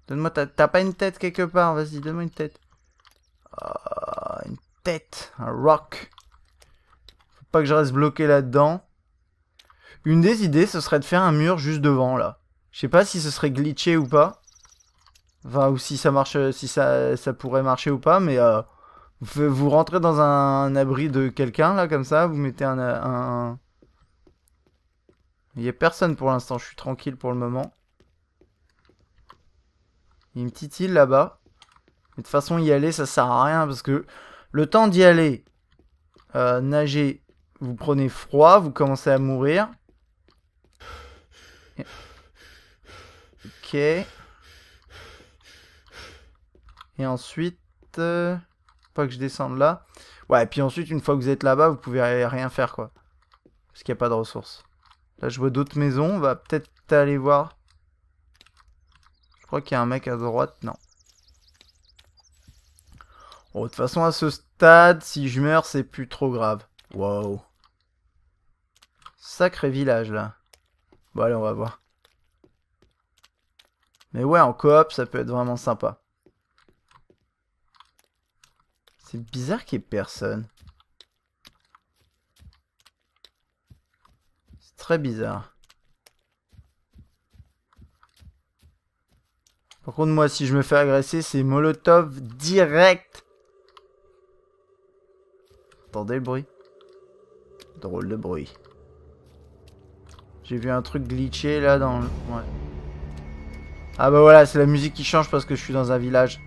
Speaker 1: Donne-moi t'as pas une tête quelque part? Vas-y, donne-moi une tête. Une tête. Un rock. Faut pas que je reste bloqué là-dedans. Une des idées, ce serait de faire un mur juste devant, là. Je sais pas si ce serait glitché ou pas. Enfin, ou si ça marche, si ça pourrait marcher ou pas, mais... vous rentrez dans un abri de quelqu'un, là, comme ça, vous mettez Il y a personne pour l'instant, je suis tranquille pour le moment. Il y a une petite île là-bas. Mais de toute façon, y aller, ça sert à rien. Parce que le temps d'y aller, nager, vous prenez froid, vous commencez à mourir. Ok. Et ensuite... pas que je descende là. Ouais, et puis ensuite, une fois que vous êtes là-bas, vous pouvez rien faire, quoi. Parce qu'il n'y a pas de ressources. Là, je vois d'autres maisons. On va peut-être aller voir. Je crois qu'il y a un mec à droite. Non. Bon, de toute façon, à ce stade, si je meurs, c'est plus trop grave. Wow. Sacré village, là. Bon, allez, on va voir. Mais ouais, en coop, ça peut être vraiment sympa. C'est bizarre qu'il n'y ait personne. C'est très bizarre. Par contre, moi, si je me fais agresser, c'est Molotov direct. Entendez le bruit? Drôle de bruit. J'ai vu un truc glitcher là dans le... Ouais. Ah bah voilà, c'est la musique qui change parce que je suis dans un village.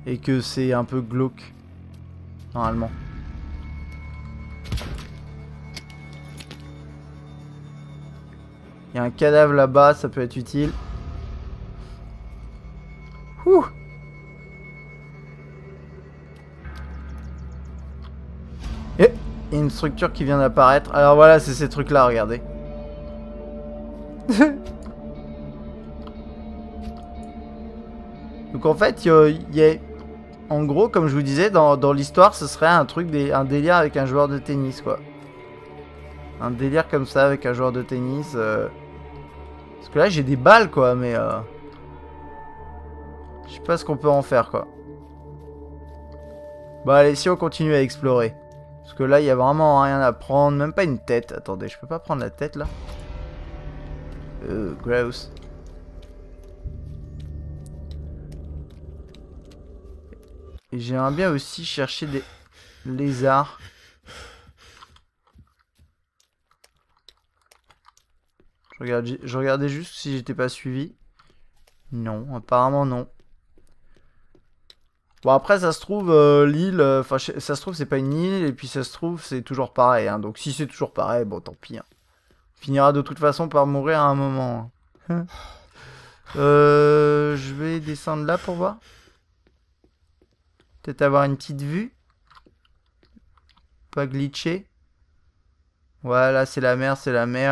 Speaker 1: Et que c'est un peu glauque. Normalement. Il y a un cadavre là-bas, ça peut être utile. Ouh. Et il y a une structure qui vient d'apparaître. Alors voilà, c'est ces trucs-là, regardez. Donc en fait, il y a... En gros, comme je vous disais, dans l'histoire, ce serait un truc, un délire avec un joueur de tennis, quoi. Un délire comme ça avec un joueur de tennis. Parce que là, j'ai des balles, quoi, mais... Je sais pas ce qu'on peut en faire, quoi. Bon, allez, si on continue à explorer. Parce que là, il y a vraiment rien à prendre. Même pas une tête. Attendez, je peux pas prendre la tête, là? Gross. Et j'aimerais bien aussi chercher des lézards. Je regardais juste si j'étais pas suivi. Non, apparemment non. Bon après ça se trouve l'île, enfin ça se trouve c'est pas une île et puis ça se trouve c'est toujours pareil. Hein. Donc si c'est toujours pareil, bon tant pis. Hein. On finira de toute façon par mourir à un moment. Hein. Je vais descendre là pour voir. Peut-être avoir une petite vue. Pas glitcher. Voilà, c'est la mer,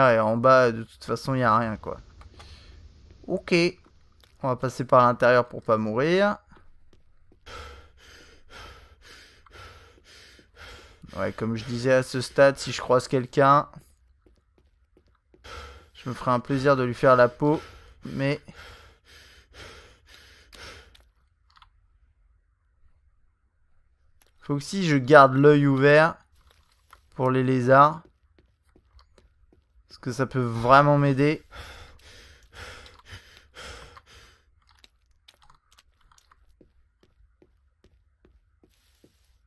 Speaker 1: et en bas, de toute façon, il n'y a rien, quoi. Ok. On va passer par l'intérieur pour pas mourir. Ouais, comme je disais à ce stade, si je croise quelqu'un, je me ferai un plaisir de lui faire la peau, mais... Faut que si je garde l'œil ouvert pour les lézards. Parce que ça peut vraiment m'aider.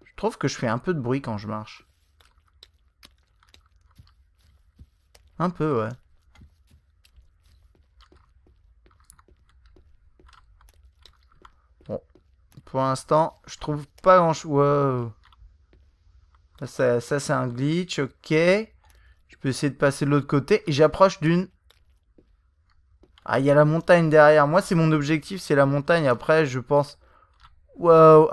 Speaker 1: Je trouve que je fais un peu de bruit quand je marche. Un peu, ouais. Bon. Pour l'instant, je trouve pas grand chose. Wow. Ça c'est un glitch, ok. Je peux essayer de passer de l'autre côté. Et j'approche d'une... Ah, il y a la montagne derrière. Moi, c'est mon objectif, c'est la montagne. Après, je pense... Wow.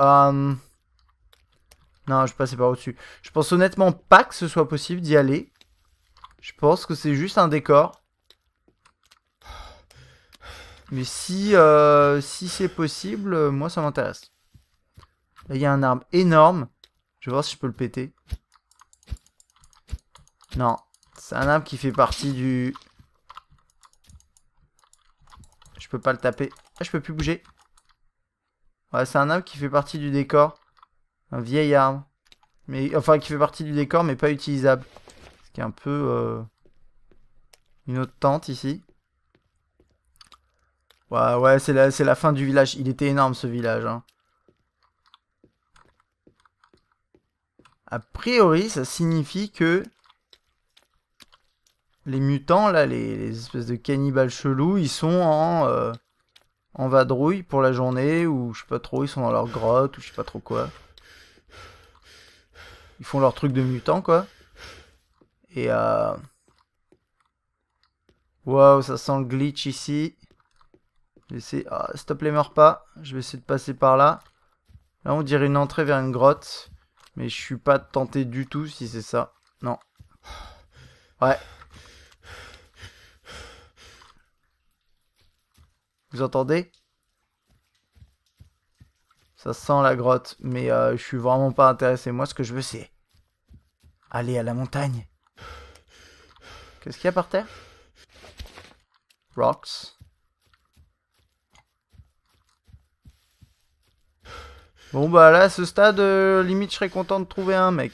Speaker 1: Non, je passais par au-dessus. Je pense honnêtement pas que ce soit possible d'y aller. Je pense que c'est juste un décor. Mais si, si c'est possible, moi, ça m'intéresse. Là, il y a un arbre énorme. Je vais voir si je peux le péter. Non. C'est un arbre qui fait partie du... Je peux pas le taper. Ah, je peux plus bouger. Ouais, c'est un arbre qui fait partie du décor. Un vieil arbre. Mais, enfin, qui fait partie du décor, mais pas utilisable. Ce qui est un peu... Une autre tente, ici. Ouais, ouais, c'est la fin du village. Il était énorme, ce village. Hein. A priori, ça signifie que... Les mutants, là, les espèces de cannibales chelous, ils sont en vadrouille pour la journée, ou je sais pas trop, ils sont dans leur grotte, ou je sais pas trop quoi. Ils font leur truc de mutant, quoi. Et waouh, ça sent le glitch ici. Je vais essayer... Ah, s'il te plaît, meurs pas. Je vais essayer de passer par là. Là, on dirait une entrée vers une grotte. Mais je suis pas tenté du tout si c'est ça. Non. Ouais. Vous entendez? Ça sent la grotte. Mais je suis vraiment pas intéressé. Moi, ce que je veux, c'est... aller à la montagne. Qu'est-ce qu'il y a par terre? Rocks. Bon bah là, à ce stade, limite je serais content de trouver un mec.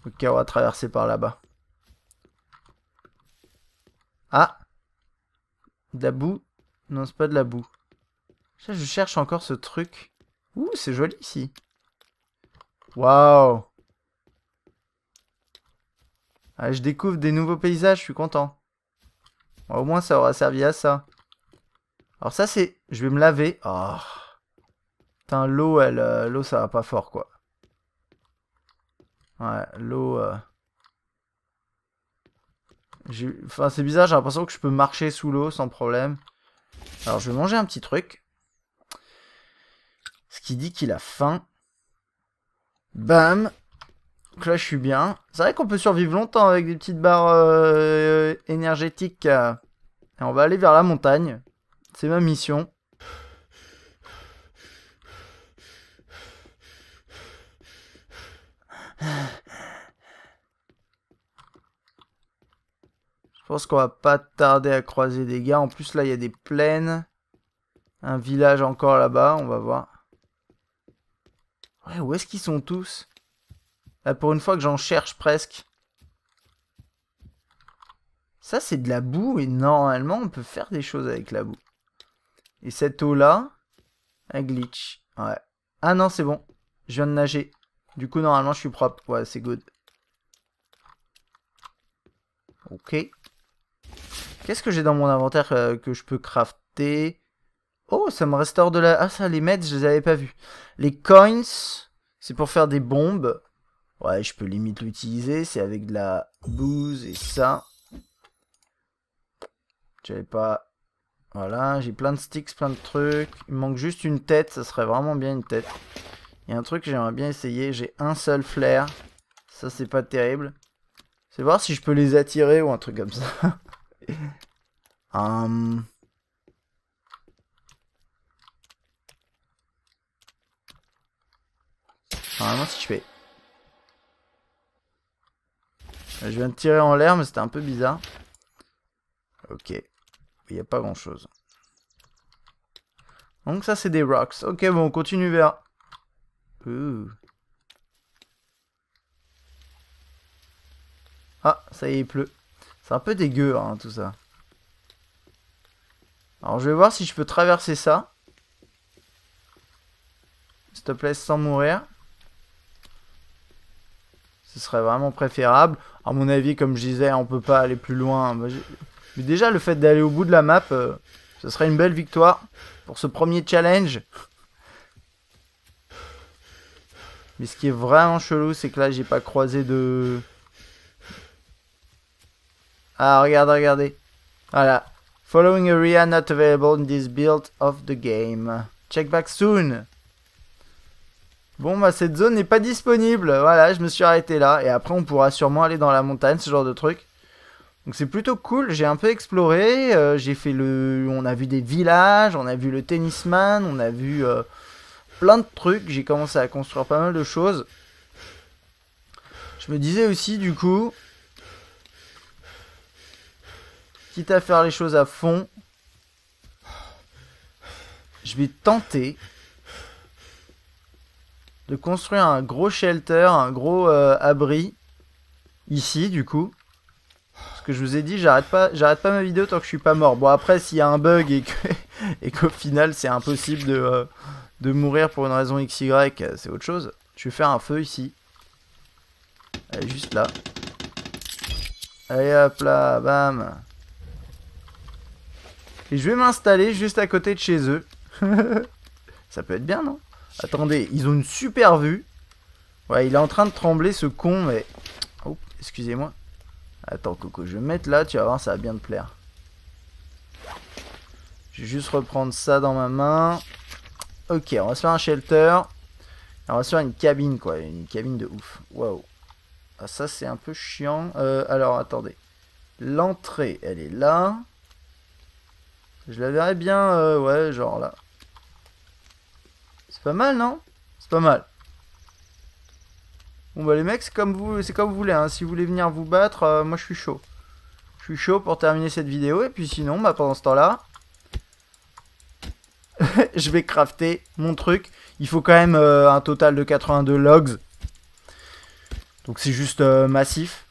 Speaker 1: Ok, on va traverser par là-bas. Ah! De la boue? Non, c'est pas de la boue. Ça, je cherche encore ce truc. Ouh, c'est joli ici. Waouh! Ah, je découvre des nouveaux paysages, je suis content. Bon, au moins, ça aura servi à ça. Alors ça, c'est... Je vais me laver. Oh. Putain, l'eau, l'eau, ça va pas fort, quoi. Ouais, l'eau... Enfin, c'est bizarre, j'ai l'impression que je peux marcher sous l'eau sans problème. Alors, je vais manger un petit truc. Ce qui dit qu'il a faim. Bam! Donc là, je suis bien. C'est vrai qu'on peut survivre longtemps avec des petites barres énergétiques. Et on va aller vers la montagne. C'est ma mission. Je pense qu'on va pas tarder à croiser des gars. En plus, là, il y a des plaines. Un village encore là-bas. On va voir. Ouais, où est-ce qu'ils sont tous? Là, pour une fois que j'en cherche presque. Ça, c'est de la boue. Et normalement, on peut faire des choses avec la boue. Et cette eau-là, un glitch. Ouais. Ah non, c'est bon. Je viens de nager. Du coup, normalement, je suis propre. Ouais, c'est good. Ok. Qu'est-ce que j'ai dans mon inventaire que je peux crafter? Oh, ça me restaure de la... Ah, ça, les meds, je les avais pas vus. Les coins, c'est pour faire des bombes. Ouais, je peux limite l'utiliser. C'est avec de la bouse et ça. J'avais pas... Voilà, j'ai plein de sticks, plein de trucs. Il me manque juste une tête, ça serait vraiment bien une tête. Il y a un truc que j'aimerais bien essayer. J'ai un seul flair. Ça, c'est pas terrible. C'est voir si je peux les attirer ou un truc comme ça. Normalement, si je fais... Je viens de tirer en l'air, mais c'était un peu bizarre. Ok. Il n'y a pas grand chose. Donc ça, c'est des rocks. Ok, bon, on continue vers... Ah, ça y est, il pleut. C'est un peu dégueu, hein, tout ça. Alors, je vais voir si je peux traverser ça. S'il te plaît, sans mourir. Ce serait vraiment préférable. À mon avis, comme je disais, on peut pas aller plus loin. Mais déjà, le fait d'aller au bout de la map, ce serait une belle victoire pour ce premier challenge. Mais ce qui est vraiment chelou, c'est que là, j'ai pas croisé de... Ah, regardez. Voilà. Following area not available in this build of the game. Check back soon. Bon, bah, cette zone n'est pas disponible. Voilà, je me suis arrêté là. Et après, on pourra sûrement aller dans la montagne, ce genre de truc. Donc, c'est plutôt cool. J'ai un peu exploré. J'ai fait le... On a vu des villages. On a vu le tennisman. On a vu plein de trucs. J'ai commencé à construire pas mal de choses. Je me disais aussi, du coup... Quitte à faire les choses à fond, je vais tenter de construire un gros shelter, un gros abri ici du coup. Parce que je vous ai dit, j'arrête pas ma vidéo tant que je suis pas mort. Bon après s'il y a un bug et qu'au final c'est impossible de mourir pour une raison XY, c'est autre chose. Je vais faire un feu ici. Allez, juste là. Allez hop là, bam. Et je vais m'installer juste à côté de chez eux. Ça peut être bien, non? Attendez, ils ont une super vue. Ouais, il est en train de trembler, ce con, mais... Oh, excusez-moi. Attends, Coco, je vais me mettre là, tu vas voir, ça va bien te plaire. Je vais juste reprendre ça dans ma main. Ok, on va se faire un shelter. On va se faire une cabine, quoi. Une cabine de ouf. Waouh. Ah, ça, c'est un peu chiant. Alors, attendez. L'entrée, elle est là. Je la verrais bien, ouais, genre là. C'est pas mal, non? C'est pas mal. Bon, bah, les mecs, c'est comme vous voulez, hein. Si vous voulez venir vous battre, moi, je suis chaud. Je suis chaud pour terminer cette vidéo. Et puis, sinon, bah, pendant ce temps-là... je vais crafter mon truc. Il faut quand même un total de 82 logs. Donc c'est juste massif.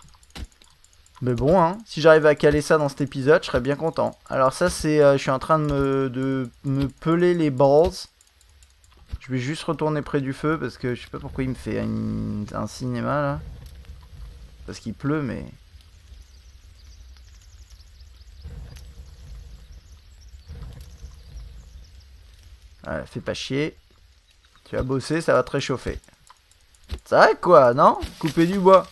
Speaker 1: Mais bon, hein, si j'arrive à caler ça dans cet épisode, je serais bien content. Alors ça c'est... je suis en train de me peler les balls. Je vais juste retourner près du feu parce que je sais pas pourquoi il me fait un cinéma là. Parce qu'il pleut mais... Voilà, fais pas chier. Tu vas bosser, ça va te réchauffer. C'est vrai quoi, non? Couper du bois.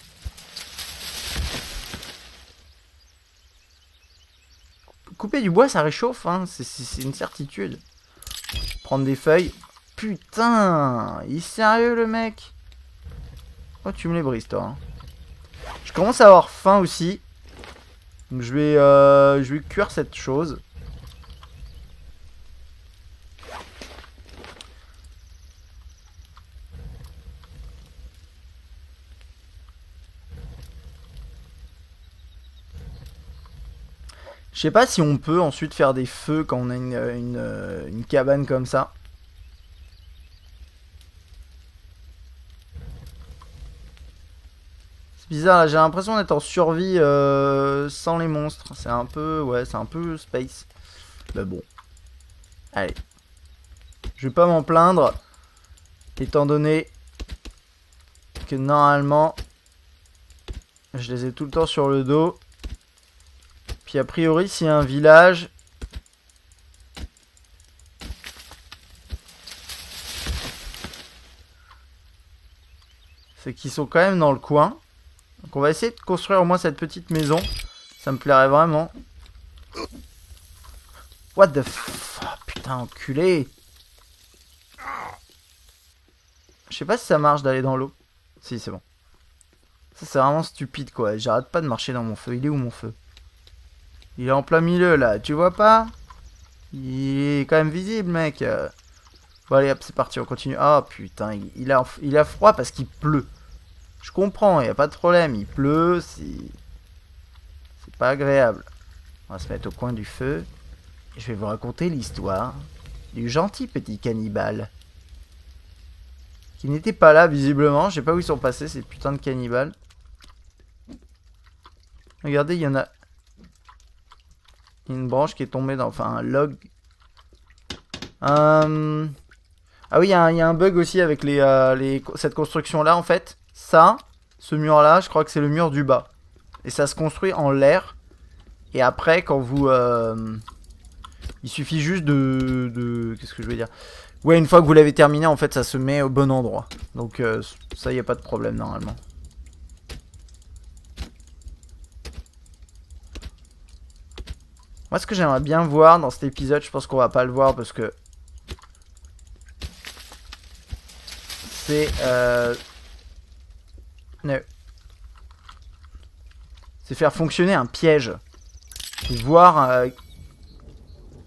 Speaker 1: Couper du bois, ça réchauffe, hein. C'est une certitude. Prendre des feuilles. Putain, il est sérieux le mec? Oh, tu me les brises, toi. Hein. Je commence à avoir faim aussi. Donc je vais cuire cette chose. Je sais pas si on peut ensuite faire des feux quand on a une cabane comme ça. C'est bizarre, j'ai l'impression d'être en survie sans les monstres. C'est un peu, ouais, c'est un peu space. Mais bon. Allez. Je vais pas m'en plaindre. Étant donné que normalement, je les ai tout le temps sur le dos. Puis a priori, s'il y a un village... c'est qu'ils sont quand même dans le coin. Donc on va essayer de construire au moins cette petite maison. Ça me plairait vraiment. What the f... Oh, putain, enculé. Je sais pas si ça marche d'aller dans l'eau. Si, c'est bon. Ça, c'est vraiment stupide, quoi. J'arrête pas de marcher dans mon feu. Il est où, mon feu? Il est en plein milieu, là. Tu vois pas? Il est quand même visible, mec. Bon, allez, hop, c'est parti. On continue. Ah, putain. Il a froid parce qu'il pleut. Je comprends. Il n'y a pas de problème. Il pleut. C'est pas agréable. On va se mettre au coin du feu. Et je vais vous raconter l'histoire du gentil petit cannibale. Qui n'était pas là, visiblement. Je sais pas où ils sont passés, ces putains de cannibales. Regardez, il y en a... une branche qui est tombée dans... enfin, un log. Ah oui, il y a un bug aussi avec cette construction-là, en fait. Ça, ce mur-là, je crois que c'est le mur du bas. Et ça se construit en l'air. Et après, quand vous... il suffit juste de... qu'est-ce que je veux dire? Ouais, une fois que vous l'avez terminé, en fait, ça se met au bon endroit. Donc, ça, il n'y a pas de problème, normalement. Moi, ce que j'aimerais bien voir dans cet épisode, je pense qu'on va pas le voir parce que... c'est... no. C'est faire fonctionner un piège. Et voir...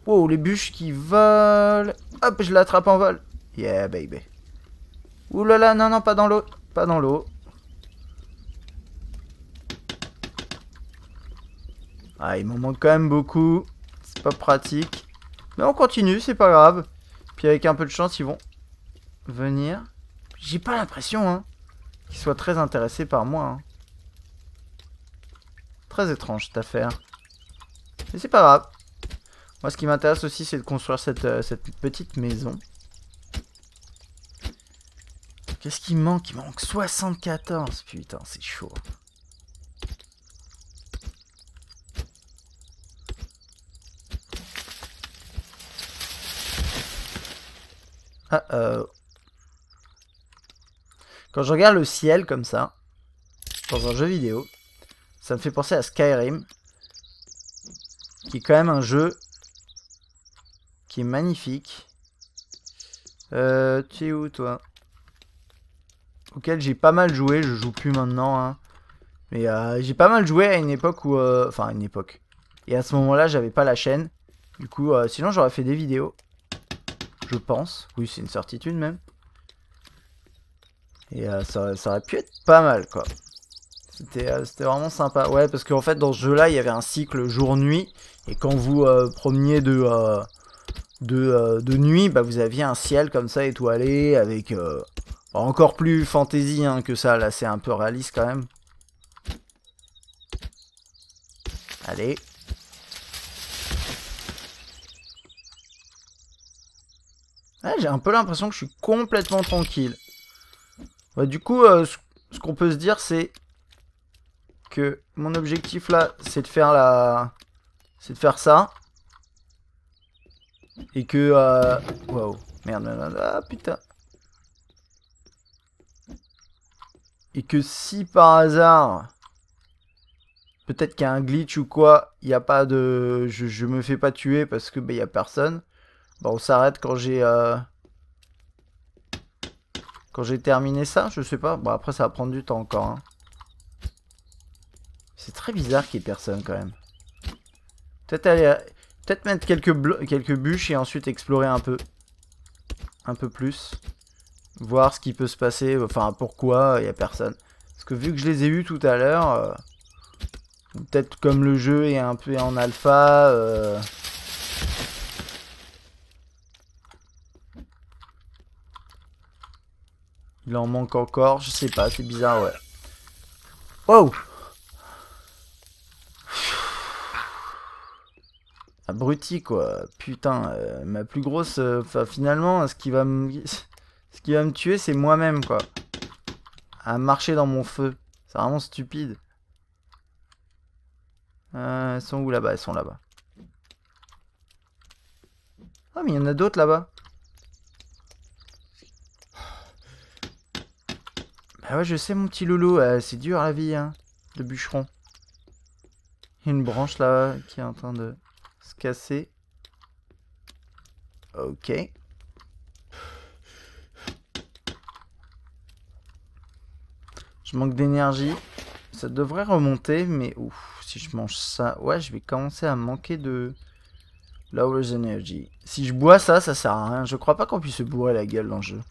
Speaker 1: wow, les bûches qui volent. Hop, je l'attrape en vol. Yeah, baby. Ouh là là, non, non, pas dans l'eau. Pas dans l'eau. Ah, il m'en manque quand même beaucoup. C'est pas pratique. Mais on continue, c'est pas grave. Puis avec un peu de chance, ils vont venir. J'ai pas l'impression, hein, qu'ils soient très intéressés par moi. Hein. Très étrange, cette affaire. Mais c'est pas grave. Moi, ce qui m'intéresse aussi, c'est de construire cette petite maison. Qu'est-ce qui me manque? Il manque 74. Putain, c'est chaud. Ah, quand je regarde le ciel comme ça, dans un jeu vidéo, ça me fait penser à Skyrim, qui est quand même un jeu qui est magnifique. Tu es où toi? Auquel j'ai pas mal joué, je joue plus maintenant, hein. Mais j'ai pas mal joué à une époque où... Enfin, à une époque. Et à ce moment-là, j'avais pas la chaîne. Du coup, sinon j'aurais fait des vidéos. Je pense. Oui, c'est une certitude même. Et ça aurait pu être pas mal, quoi. C'était vraiment sympa. Ouais, parce qu'en fait, dans ce jeu-là, il y avait un cycle jour-nuit. Et quand vous promeniez de nuit, bah, vous aviez un ciel comme ça étoilé avec... encore plus fantasy hein, que ça. Là, c'est un peu réaliste quand même. Allez. Ah, j'ai un peu l'impression que je suis complètement tranquille. Bah, du coup, ce qu'on peut se dire, c'est que mon objectif là, c'est de faire c'est de faire ça. Et que... Waouh. Merde, merde, ah putain. Et que si par hasard... Peut-être qu'il y a un glitch ou quoi, il n'y a pas de... Je me fais pas tuer parce que bah, il n'y a personne. Bon, on s'arrête quand j'ai... Quand j'ai terminé ça, je sais pas. Bon, après, ça va prendre du temps encore. Hein. C'est très bizarre qu'il y ait personne quand même. Peut-être aller... Peut-être mettre quelques bûches et ensuite explorer un peu. Un peu plus. Voir ce qui peut se passer. Enfin, pourquoi il n'y a personne. Parce que vu que je les ai eus tout à l'heure... peut-être comme le jeu est un peu en alpha... il en manque encore, je sais pas, c'est bizarre, ouais. Wow! Abruti, quoi. Putain, ma plus grosse... Enfin, finalement, ce qui va me tuer, c'est moi-même, quoi. À marcher dans mon feu. C'est vraiment stupide. Elles sont où, là-bas? Elles sont là-bas. Ah, mais il y en a d'autres, là-bas. Bah ouais, je sais, mon petit loulou. C'est dur, la vie, hein. De bûcheron. Il y a une branche, là, qui est en train de se casser. Ok. Je manque d'énergie. Ça devrait remonter, mais ouf, si je mange ça... Ouais, je vais commencer à manquer de... Lowers Energy. Si je bois ça, ça sert à rien. Je crois pas qu'on puisse se bourrer la gueule dans le jeu.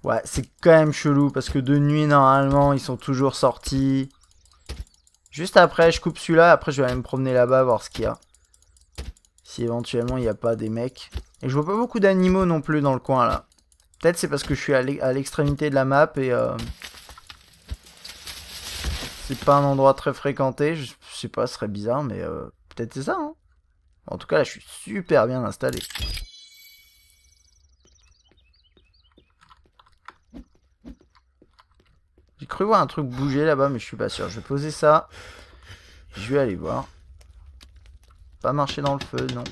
Speaker 1: Ouais, c'est quand même chelou, parce que de nuit, normalement, ils sont toujours sortis. Juste après, je coupe celui-là. Après, je vais aller me promener là-bas, voir ce qu'il y a. Si éventuellement, il n'y a pas des mecs. Et je vois pas beaucoup d'animaux non plus dans le coin, là. Peut-être c'est parce que je suis à l'extrémité de la map et c'est pas un endroit très fréquenté. Je sais pas, ce serait bizarre, mais peut-être c'est ça. Hein. En tout cas, là, je suis super bien installé. J'ai cru voir un truc bouger là-bas, mais je suis pas sûr. Je vais poser ça. Je vais aller voir. Pas marcher dans le feu, non.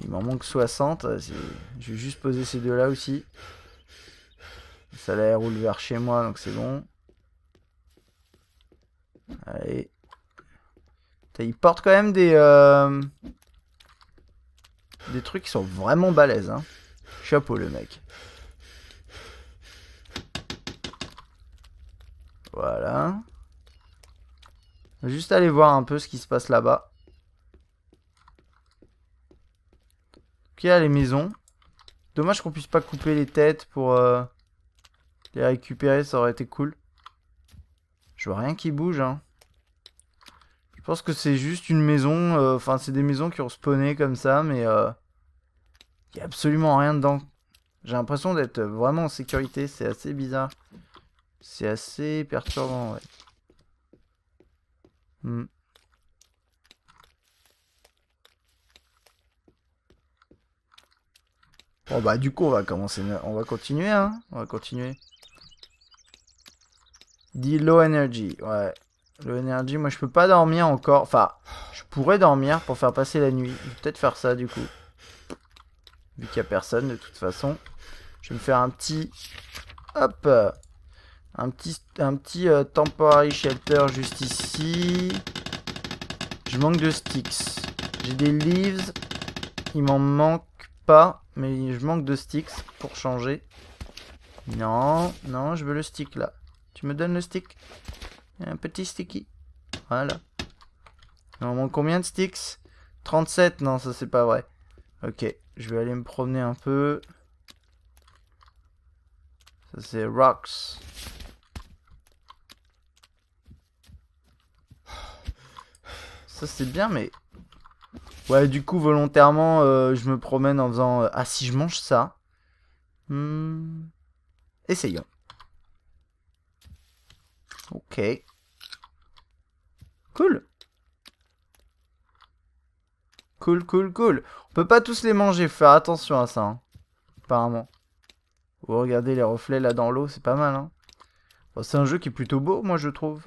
Speaker 1: Il m'en manque 60. Je vais juste poser ces deux-là aussi. Ça l'air roule vers chez moi, donc c'est bon. Allez. Il porte quand même des trucs qui sont vraiment balèzes. Hein. Chapeau le mec. Voilà. On va juste aller voir un peu ce qui se passe là-bas. Ok, il y a les maisons. Dommage qu'on puisse pas couper les têtes pour les récupérer, ça aurait été cool. Je vois rien qui bouge. Hein. Je pense que c'est juste une maison. Enfin, c'est des maisons qui ont spawné comme ça, mais il n'y a absolument rien dedans. J'ai l'impression d'être vraiment en sécurité. C'est assez bizarre. C'est assez perturbant, ouais. Bon bah du coup on va continuer hein. On va continuer. Dit low energy, ouais. Le energy, moi je peux pas dormir encore. Enfin, je pourrais dormir pour faire passer la nuit. Je vais peut-être faire ça du coup. Vu qu'il y a personne de toute façon. Je vais me faire un petit... Hop. Un petit temporary shelter juste ici. Je manque de sticks. J'ai des leaves. Il m'en manque pas. Mais je manque de sticks pour changer. Non, non, je veux le stick là. Tu me donnes le stick? Un petit sticky. Voilà. Il m'en manque combien de sticks? 37? Non, ça c'est pas vrai. Ok, je vais aller me promener un peu. Ça c'est rocks. Ça c'est bien, mais... Ouais, du coup, volontairement, je me promène en faisant... Ah, si je mange ça... Essayons. Ok. Cool. Cool, cool, cool. On peut pas tous les manger, faut faire attention à ça, hein, apparemment. Oh, regardez les reflets là dans l'eau, c'est pas mal, hein. Bon, c'est un jeu qui est plutôt beau, moi, je trouve.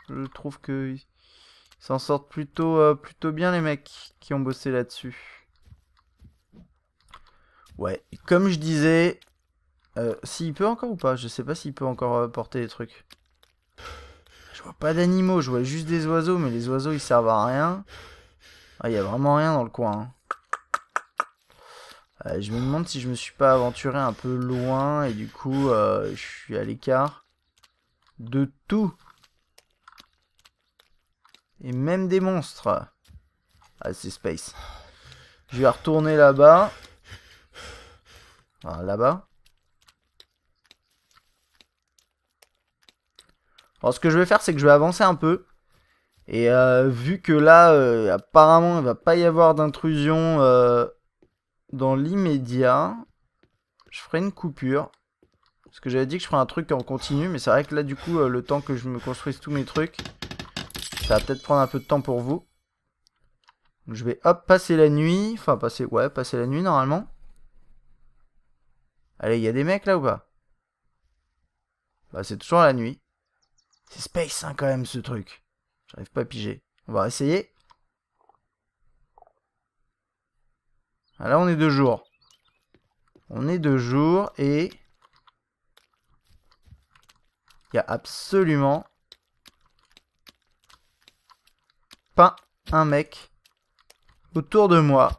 Speaker 1: Je trouve que... Ils s'en sortent plutôt, plutôt bien, les mecs qui ont bossé là-dessus. Ouais, comme je disais... s'il peut encore ou pas? Je sais pas s'il peut encore porter des trucs. Je vois pas d'animaux, je vois juste des oiseaux, mais les oiseaux ils servent à rien. Ah, il y a vraiment rien dans le coin, hein. Je me demande si je me suis pas aventuré un peu loin et du coup je suis à l'écart de tout. Et même des monstres. Ah, c'est space. Je vais retourner là-bas. Ah, là-bas. Alors ce que je vais faire, c'est que je vais avancer un peu. Et vu que là, apparemment, il va pas y avoir d'intrusion dans l'immédiat, je ferai une coupure. Parce que j'avais dit que je ferais un truc en continu, mais c'est vrai que là, du coup, le temps que je me construise tous mes trucs, ça va peut-être prendre un peu de temps pour vous. Donc, je vais, hop, passer la nuit. Enfin, passer la nuit, normalement. Allez, il y a des mecs, là, ou pas? Bah, c'est toujours la nuit. C'est space, hein, quand même, ce truc. J'arrive pas à piger. On va essayer. Ah, là, on est de jour. On est de jour et... Il n'y a absolument... pas un mec autour de moi.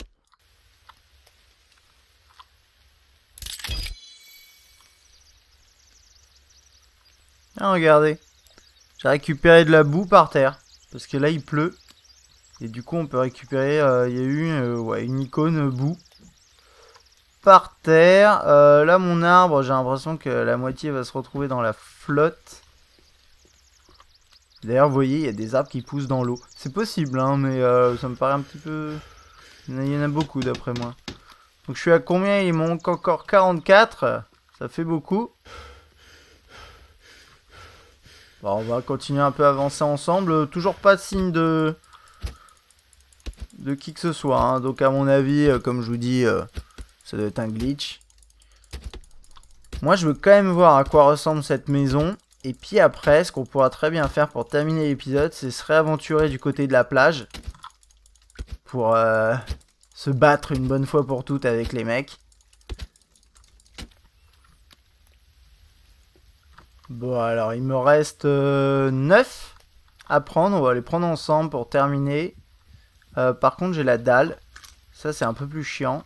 Speaker 1: Ah, regardez. J'ai récupéré de la boue par terre. Parce que là, il pleut. Et du coup, on peut récupérer... Il y a eu ouais, une icône boue. Par terre. Là, mon arbre, j'ai l'impression que la moitié va se retrouver dans la flotte. D'ailleurs, vous voyez, il y a des arbres qui poussent dans l'eau. C'est possible, hein, mais ça me paraît un petit peu... Il y en a beaucoup, d'après moi. Donc, je suis à combien? Il manque encore 44. Ça fait beaucoup. Bon, on va continuer un peu à avancer ensemble. Toujours pas de signe de qui que ce soit, hein. Donc, à mon avis, comme je vous dis, ça doit être un glitch. Moi, je veux quand même voir à quoi ressemble cette maison. Et puis après, ce qu'on pourra très bien faire pour terminer l'épisode, c'est se réaventurer du côté de la plage. Pour se battre une bonne fois pour toutes avec les mecs. Bon, alors il me reste 9 à prendre. On va les prendre ensemble pour terminer. Par contre, j'ai la dalle. Ça, c'est un peu plus chiant.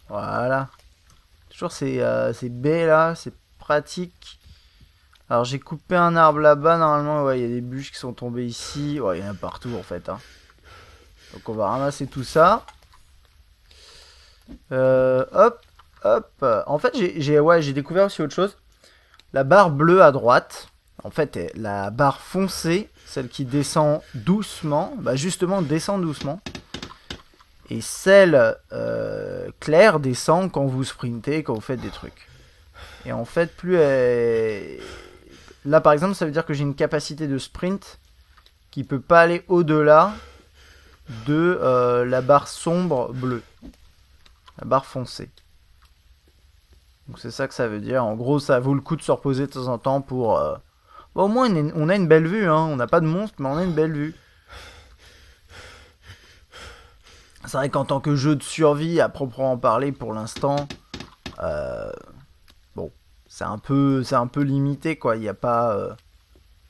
Speaker 1: Voilà. Toujours ces baies là, c'est pratique. Alors j'ai coupé un arbre là-bas, normalement, ouais, il y a des bûches qui sont tombées ici. Ouais, il y en a partout en fait, hein. Donc on va ramasser tout ça. Hop, hop. En fait, j'ai découvert aussi autre chose. La barre bleue à droite, en fait, la barre foncée, celle qui descend doucement, bah justement, descend doucement. Et celle claire descend quand vous sprintez, quand vous faites des trucs. Et en fait, plus elle... Là, par exemple, ça veut dire que j'ai une capacité de sprint qui peut pas aller au-delà de la barre sombre bleue. La barre foncée. Donc c'est ça que ça veut dire. En gros, ça vaut le coup de se reposer de temps en temps pour Bon, au moins, on a une belle vue, hein. On n'a pas de monstre, mais on a une belle vue. C'est vrai qu'en tant que jeu de survie, à proprement parler, pour l'instant, bon, c'est un peu limité, quoi. Il n'y a pas...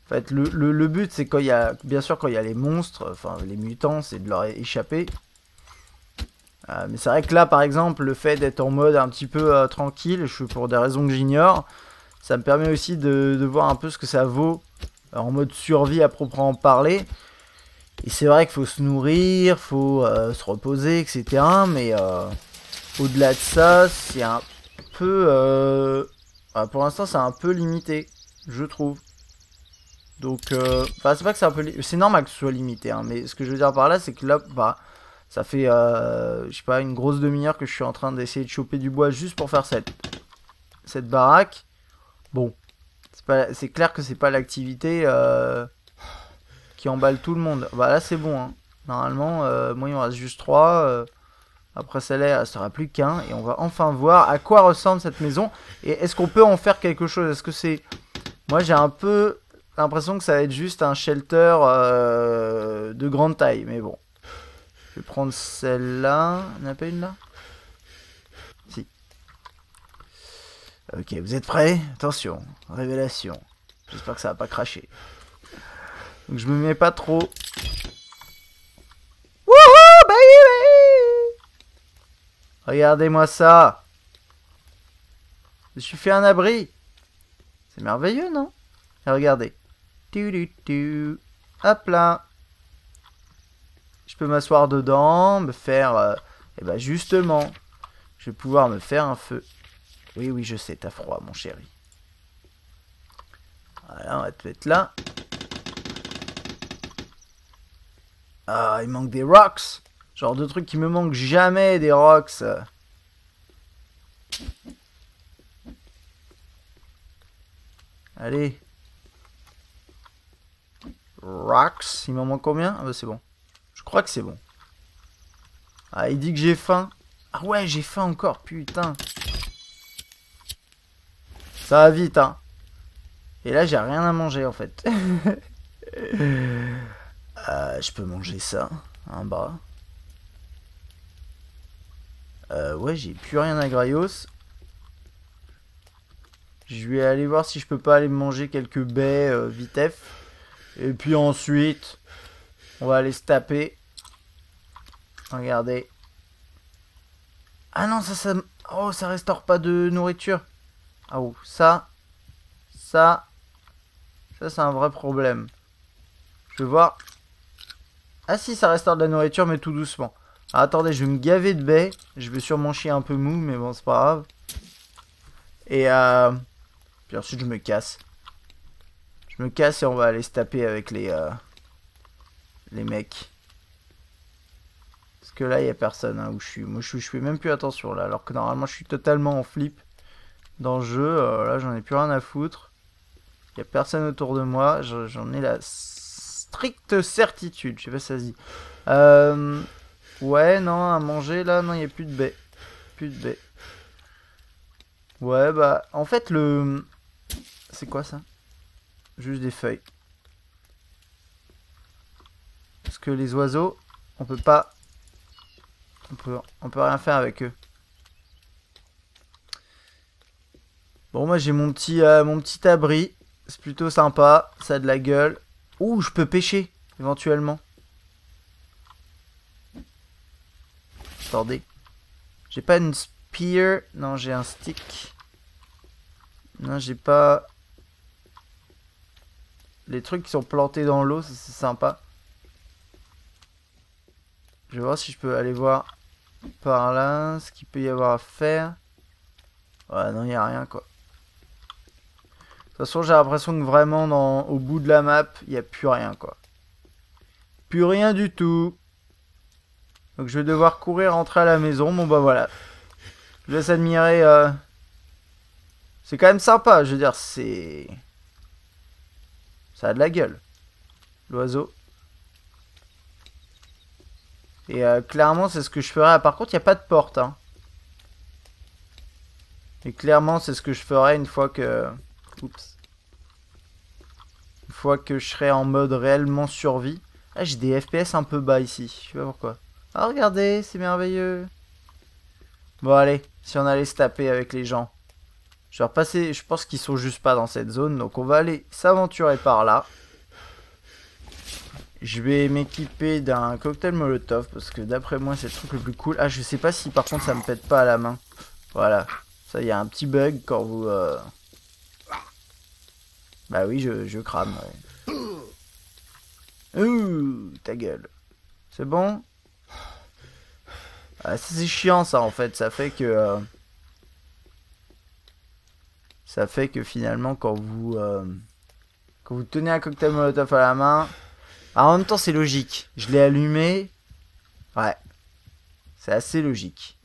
Speaker 1: En fait, le but, c'est quand il y a... Bien sûr, quand il y a les monstres, enfin, les mutants, c'est de leur échapper. Mais c'est vrai que là, par exemple, le fait d'être en mode un petit peu tranquille, pour des raisons que j'ignore, ça me permet aussi de voir un peu ce que ça vaut en mode survie à proprement parler. Et c'est vrai qu'il faut se nourrir, faut se reposer, etc. Mais au-delà de ça, c'est un peu... pour l'instant, c'est un peu limité, je trouve. Donc, enfin, c'est pas que c'est un peu... C'est normal que ce soit limité, hein, mais ce que je veux dire par là, c'est que là, bah, ça fait, je sais pas, une grosse demi-heure que je suis en train d'essayer de choper du bois juste pour faire cette baraque. Bon, c'est clair que c'est pas l'activité qui emballe tout le monde. Bah là, c'est bon, hein. Normalement, moi, il me reste juste 3. Après celle-là, il ne restera plus qu'un. Et on va enfin voir à quoi ressemble cette maison. Et est-ce qu'on peut en faire quelque chose? Est-ce que c'est... Moi, j'ai un peu l'impression que ça va être juste un shelter de grande taille. Mais bon. Je vais prendre celle-là. Il n'y en a pas une là? Si. Ok, vous êtes prêts? Attention, révélation. J'espère que ça va pas cracher. Donc je me mets pas trop. Wouhou, baby! Regardez-moi ça. Je me suis fait un abri. C'est merveilleux, non? Et regardez. Hop là. Je peux m'asseoir dedans, me faire... et ben justement, je vais pouvoir me faire un feu. Oui, oui, je sais, t'as froid, mon chéri. Voilà, on va te mettre là. Ah, il manque des rocks. Genre de trucs qui me manquent jamais, des rocks. Allez. Rocks, il m'en manque combien? Ah bah c'est bon. Je crois que c'est bon. Ah, il dit que j'ai faim. Ah ouais, j'ai faim encore, putain. Ça va vite, hein. Et là, j'ai rien à manger, en fait. Je peux manger ça. Un bras. Ouais, j'ai plus rien à Graios. Je vais aller voir si je peux pas aller manger quelques baies vitef. Et puis ensuite, on va aller se taper. Regardez. Ah non, ça... Oh, ça restaure pas de nourriture. Ah oh, ça, c'est un vrai problème. Je vais voir. Ah si, ça restaure de la nourriture, mais tout doucement. Ah, attendez, je vais me gaver de baies. Je vais sûrement chier un peu mou, mais bon, c'est pas grave. Et puis ensuite, je me casse. Je me casse et on va aller se taper avec les mecs. Parce que là, il n'y a personne hein, où je suis. Moi, je fais même plus attention là. Alors que normalement, je suis totalement en flip dans le jeu. Là, j'en ai plus rien à foutre. Il n'y a personne autour de moi. J'en ai la stricte certitude. Je sais pas si ça se dit. Ouais, non, à manger là, non, il n'y a plus de baies. Plus de baies. Ouais, bah, en fait, c'est quoi ça? Juste des feuilles. Parce que les oiseaux, on peut pas... On peut rien faire avec eux. Bon, moi j'ai mon petit abri. C'est plutôt sympa. Ça a de la gueule. Ouh, je peux pêcher, éventuellement. Attendez. J'ai pas une spear. Non, j'ai un stick. Non, j'ai pas... Les trucs qui sont plantés dans l'eau, c'est sympa. Je vais voir si je peux aller voir par là ce qu'il peut y avoir à faire. Ouais, non, il n'y a rien, quoi. De toute façon, j'ai l'impression que vraiment, au bout de la map, il n'y a plus rien, quoi. Plus rien du tout. Donc, je vais devoir courir, rentrer à la maison. Bon, bah voilà. Je laisse admirer... C'est quand même sympa, je veux dire, c'est... Ça a de la gueule. L'oiseau. Et clairement, c'est ce que je ferais. Par contre, il n'y a pas de porte. Hein. Et clairement, c'est ce que je ferais une fois que... Oups. fois que je serai en mode réellement survie. Ah, j'ai des FPS un peu bas ici. Je sais pas pourquoi. Ah, regardez, c'est merveilleux. Bon, allez, si on allait se taper avec les gens. Je vais repasser, je pense qu'ils sont juste pas dans cette zone. Donc, on va aller s'aventurer par là. Je vais m'équiper d'un cocktail molotov. Parce que d'après moi, c'est le truc le plus cool. Ah, je sais pas si par contre ça me pète pas à la main. Voilà. Ça, il y a un petit bug quand vous... Bah oui, je crame. Ouais. Ouh, ta gueule. C'est bon? Ah, c'est chiant ça en fait. Ça fait que finalement quand vous tenez un cocktail molotov à la main... Ah, en même temps c'est logique. Je l'ai allumé. Ouais. C'est assez logique.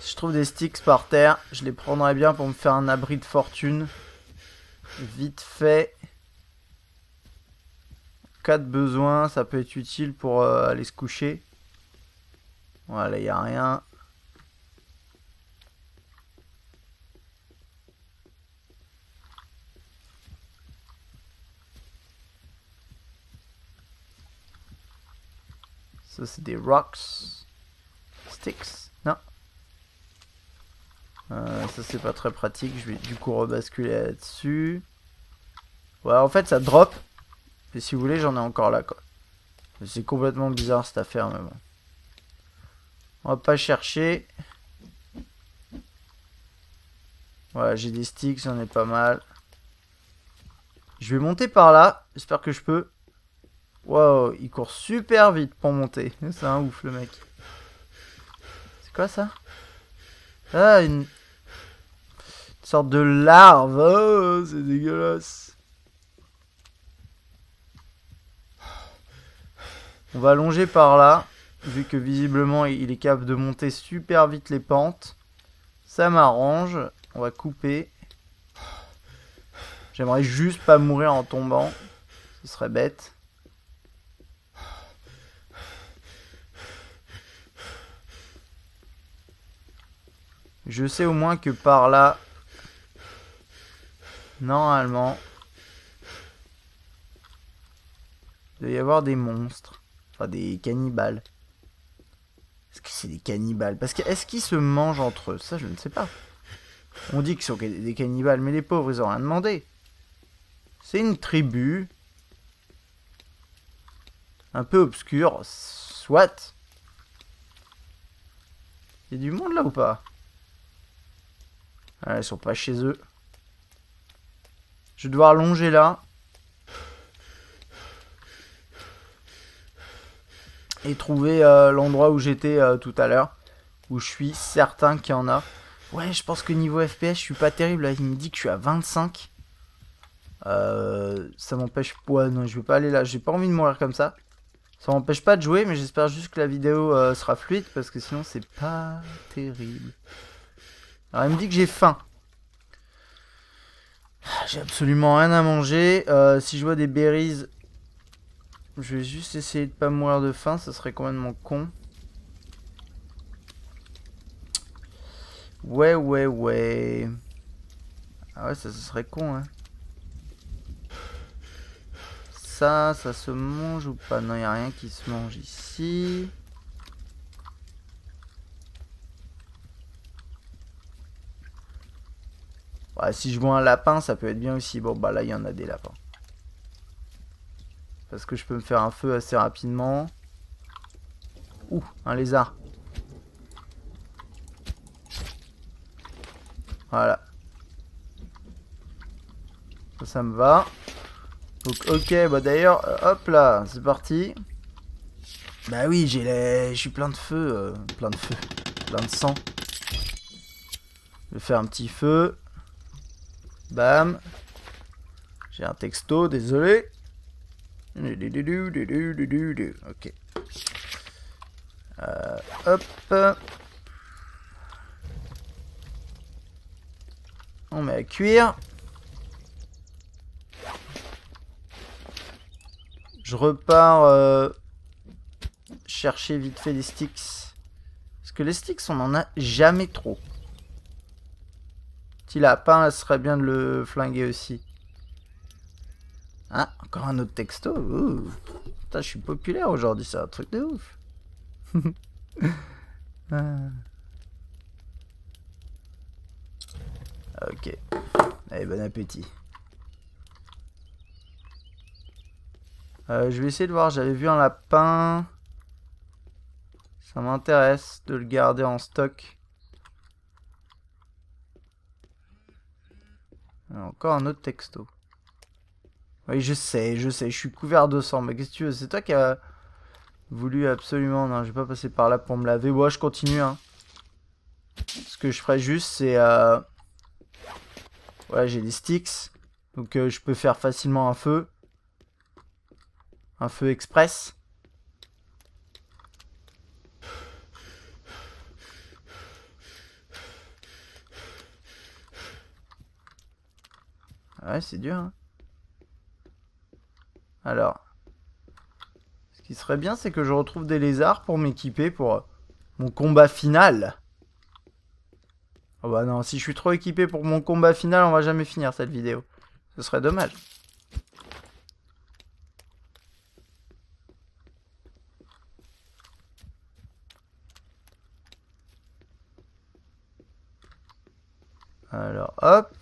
Speaker 1: Si je trouve des sticks par terre, je les prendrais bien pour me faire un abri de fortune. Vite fait. En cas de besoin, ça peut être utile pour aller se coucher. Voilà, il n'y a rien. Ça, c'est des rocks. Sticks. Non. Ça, c'est pas très pratique. Je vais du coup rebasculer là-dessus. Ouais, en fait, ça drop. Et si vous voulez, j'en ai encore là, quoi. C'est complètement bizarre, cette affaire, mais bon. On va pas chercher. Voilà, j'ai des sticks, j'en ai pas mal. Je vais monter par là. J'espère que je peux. Wow, il court super vite pour monter. C'est un ouf, le mec. C'est quoi, ça? Ah, une sorte de larve. Oh, c'est dégueulasse. On va longer par là. Vu que visiblement, il est capable de monter super vite les pentes. Ça m'arrange. On va couper. J'aimerais juste pas mourir en tombant. Ce serait bête. Je sais au moins que par là, normalement, il doit y avoir des monstres. Enfin, des cannibales. Est-ce que c'est des cannibales? Parce que est-ce qu'ils se mangent entre eux? Ça, je ne sais pas. On dit qu'ils sont des cannibales, mais les pauvres, ils ont rien demandé. C'est une tribu. Un peu obscure. Soit. Il y a du monde là ou pas? Ah, ils sont pas chez eux. Je vais devoir longer là. Et trouver l'endroit où j'étais tout à l'heure. Où je suis certain qu'il y en a. Ouais, je pense que niveau FPS, je suis pas terrible. Là, il me dit que je suis à 25. Ça m'empêche... Ouais, non, je vais pas aller là. J'ai pas envie de mourir comme ça. Ça m'empêche pas de jouer, mais j'espère juste que la vidéo sera fluide. Parce que sinon, c'est pas terrible. Alors, il me dit que j'ai faim. J'ai absolument rien à manger. Si je vois des berries... Je vais juste essayer de pas mourir de faim, ça serait complètement con. Ouais. Ah ouais, ça serait con, hein. Ça se mange ou pas? Non, il n'y a rien qui se mange ici. Ouais, si je vois un lapin, ça peut être bien aussi. Bon, bah là, il y en a des lapins. Parce que je peux me faire un feu assez rapidement. Ouh, un lézard. Voilà. Ça me va. Donc, ok, bah d'ailleurs, hop là, c'est parti. Bah oui, je suis plein de feu. Plein de sang. Je vais faire un petit feu. Bam. J'ai un texto, désolé. Ok. Hop. On met à cuire. Je repars chercher vite fait des sticks. Parce que les sticks, on en a jamais trop. Petit lapin, là, ce serait bien de le flinguer aussi. Ah, encore un autre texto. Ouh. Putain, je suis populaire aujourd'hui, c'est un truc de ouf. Ah. Ok. Allez, bon appétit. Je vais essayer de voir, j'avais vu un lapin. Ça m'intéresse de le garder en stock. Encore un autre texto. Oui, je sais, je suis couvert de sang. Mais qu'est-ce que tu veux? C'est toi qui as voulu absolument... Non, je vais pas passer par là pour me laver. Ouais, je continue, hein. Ce que je ferais juste, c'est... Ouais, j'ai des sticks. Donc, je peux faire facilement un feu. Un feu express. Ouais, c'est dur, hein. Alors... Ce qui serait bien, c'est que je retrouve des lézards pour m'équiper pour mon combat final. Oh bah non, si je suis trop équipé pour mon combat final, on va jamais finir cette vidéo. Ce serait dommage. Alors, hop.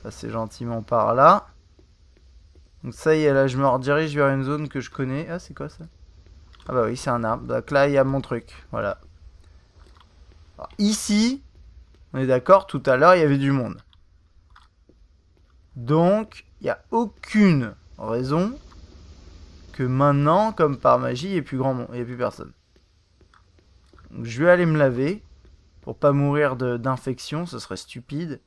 Speaker 1: Passer gentiment par là. Donc ça y est, là, je me redirige vers une zone que je connais. Ah, c'est quoi ça? Ah bah oui, c'est un arbre. Donc là, il y a mon truc. Voilà. Alors, ici, on est d'accord, tout à l'heure, il y avait du monde. Donc, il n'y a aucune raison que maintenant, comme par magie, il n'y ait plus grand monde, il n'y ait plus personne. Donc, je vais aller me laver pour pas mourir d'infection, ce serait stupide.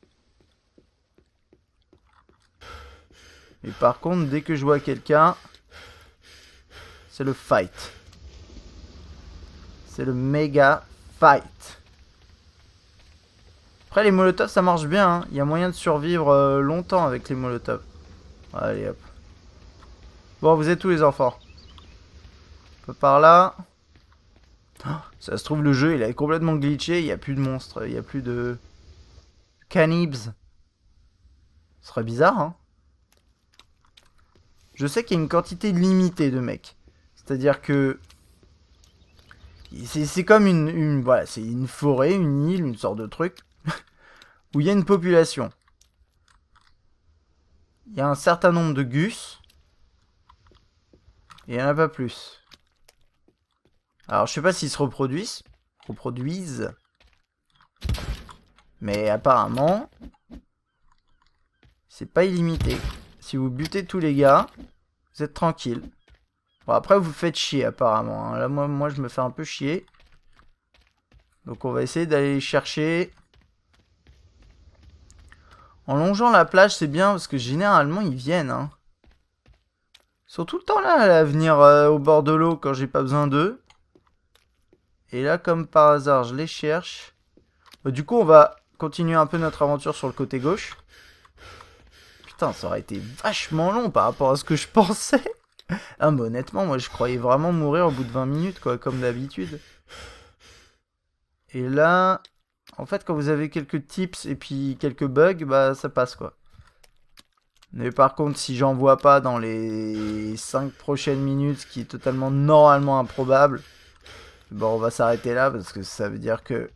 Speaker 1: Et par contre, dès que je vois quelqu'un, c'est le fight. C'est le méga fight. Après, les molotovs, ça marche bien. Hein. Il y a moyen de survivre longtemps avec les molotovs. Allez, hop. Bon, vous êtes où, les enfants? Un peu par là. Oh, ça se trouve, le jeu, il est complètement glitché. Il n'y a plus de monstres. Il n'y a plus de... cannibs. Ce serait bizarre, hein. Je sais qu'il y a une quantité limitée de mecs. C'est-à-dire que... c'est comme voilà, c'est une forêt, une île, une sorte de truc. Où il y a une population. Il y a un certain nombre de gus. Et il n'y en a pas plus. Alors, je sais pas s'ils se reproduisent. Mais apparemment... c'est pas illimité. Si vous butez tous les gars, vous êtes tranquille. Bon, après, vous faites chier, apparemment. Hein. Là, moi, je me fais un peu chier. Donc, on va essayer d'aller les chercher. En longeant la plage, c'est bien, parce que généralement, ils viennent. Hein. Ils sont tout le temps là, à venir au bord de l'eau quand j'ai pas besoin d'eux. Et là, comme par hasard, je les cherche. Du coup, on va continuer un peu notre aventure sur le côté gauche. Putain, ça aurait été vachement long par rapport à ce que je pensais. Ah, mais honnêtement, moi, je croyais vraiment mourir au bout de 20 minutes, quoi, comme d'habitude. Et là, en fait, quand vous avez quelques tips et puis quelques bugs, bah, ça passe, quoi. Mais par contre, si j'en vois pas dans les 5 prochaines minutes, ce qui est totalement normalement improbable, bon, on va s'arrêter là, parce que ça veut dire que...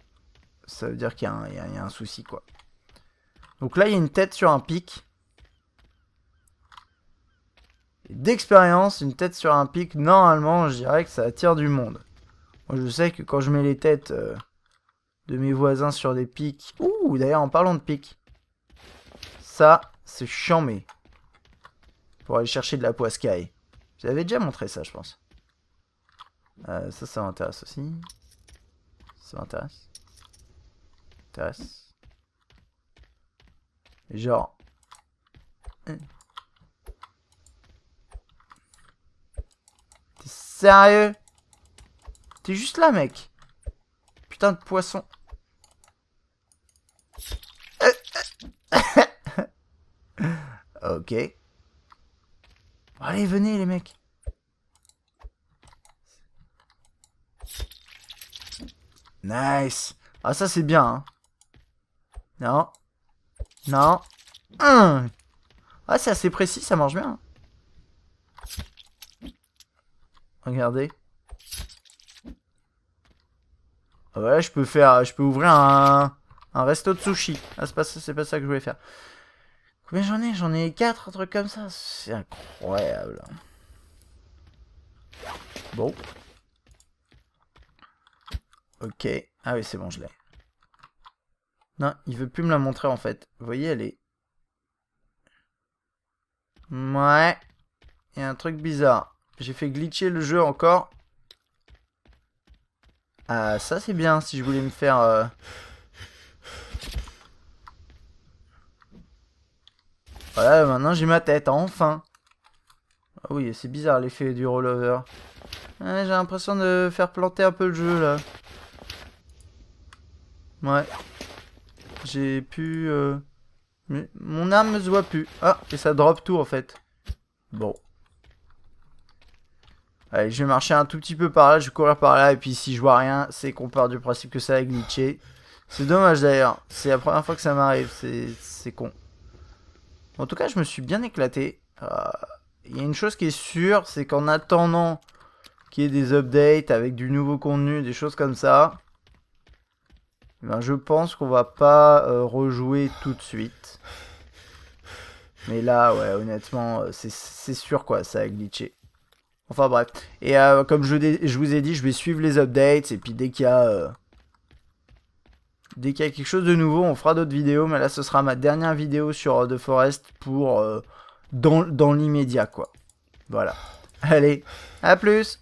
Speaker 1: ça veut dire qu'il y a un souci, quoi. Donc là, il y a une tête sur un pic. D'expérience, une tête sur un pic, normalement, je dirais que ça attire du monde. Moi, je sais que quand je mets les têtes de mes voisins sur des pics... Ouh, d'ailleurs, en parlant de pics, ça, c'est chambé. Pour aller chercher de la poiscaille. J'avais déjà montré ça, je pense. Ça m'intéresse aussi. Ça m'intéresse. Genre... T'es sérieux? T'es juste là, mec. Putain de poisson. Ok. Allez, venez, les mecs. Nice. Ah, ça, c'est bien, hein. Non. Non. Ah, c'est assez précis, ça marche bien. Regardez. Voilà, je peux ouvrir un resto de sushi. Ah, c'est pas ça que je voulais faire. Combien j'en ai? J'en ai 4, un truc comme ça. C'est incroyable. Bon. Ok. Ah oui, c'est bon, je l'ai. Non, il veut plus me la montrer en fait. Vous voyez, elle est... Ouais. Il y a un truc bizarre. J'ai fait glitcher le jeu encore. Ah, ça c'est bien si je voulais me faire... Voilà, maintenant j'ai ma tête, enfin. Ah oui, c'est bizarre l'effet du rollover. Ouais, j'ai l'impression de faire planter un peu le jeu là. Ouais. J'ai pu... Mais mon arme ne se voit plus. Ah, et ça drop tout en fait. Bon. Allez, je vais marcher un tout petit peu par là, je vais courir par là, et puis si je vois rien, c'est qu'on part du principe que ça a glitché. C'est dommage d'ailleurs, c'est la première fois que ça m'arrive, c'est con. En tout cas, je me suis bien éclaté. Il y a une chose qui est sûre, c'est qu'en attendant qu'il y ait des updates avec du nouveau contenu, des choses comme ça, ben, je pense qu'on va pas rejouer tout de suite. Mais là, ouais, honnêtement, c'est sûr quoi, ça a glitché. Enfin bref. Et comme je vous ai dit, je vais suivre les updates. Et puis dès qu'il y a quelque chose de nouveau, on fera d'autres vidéos. Mais là, ce sera ma dernière vidéo sur The Forest pour dans l'immédiat, quoi. Voilà. Allez, à plus!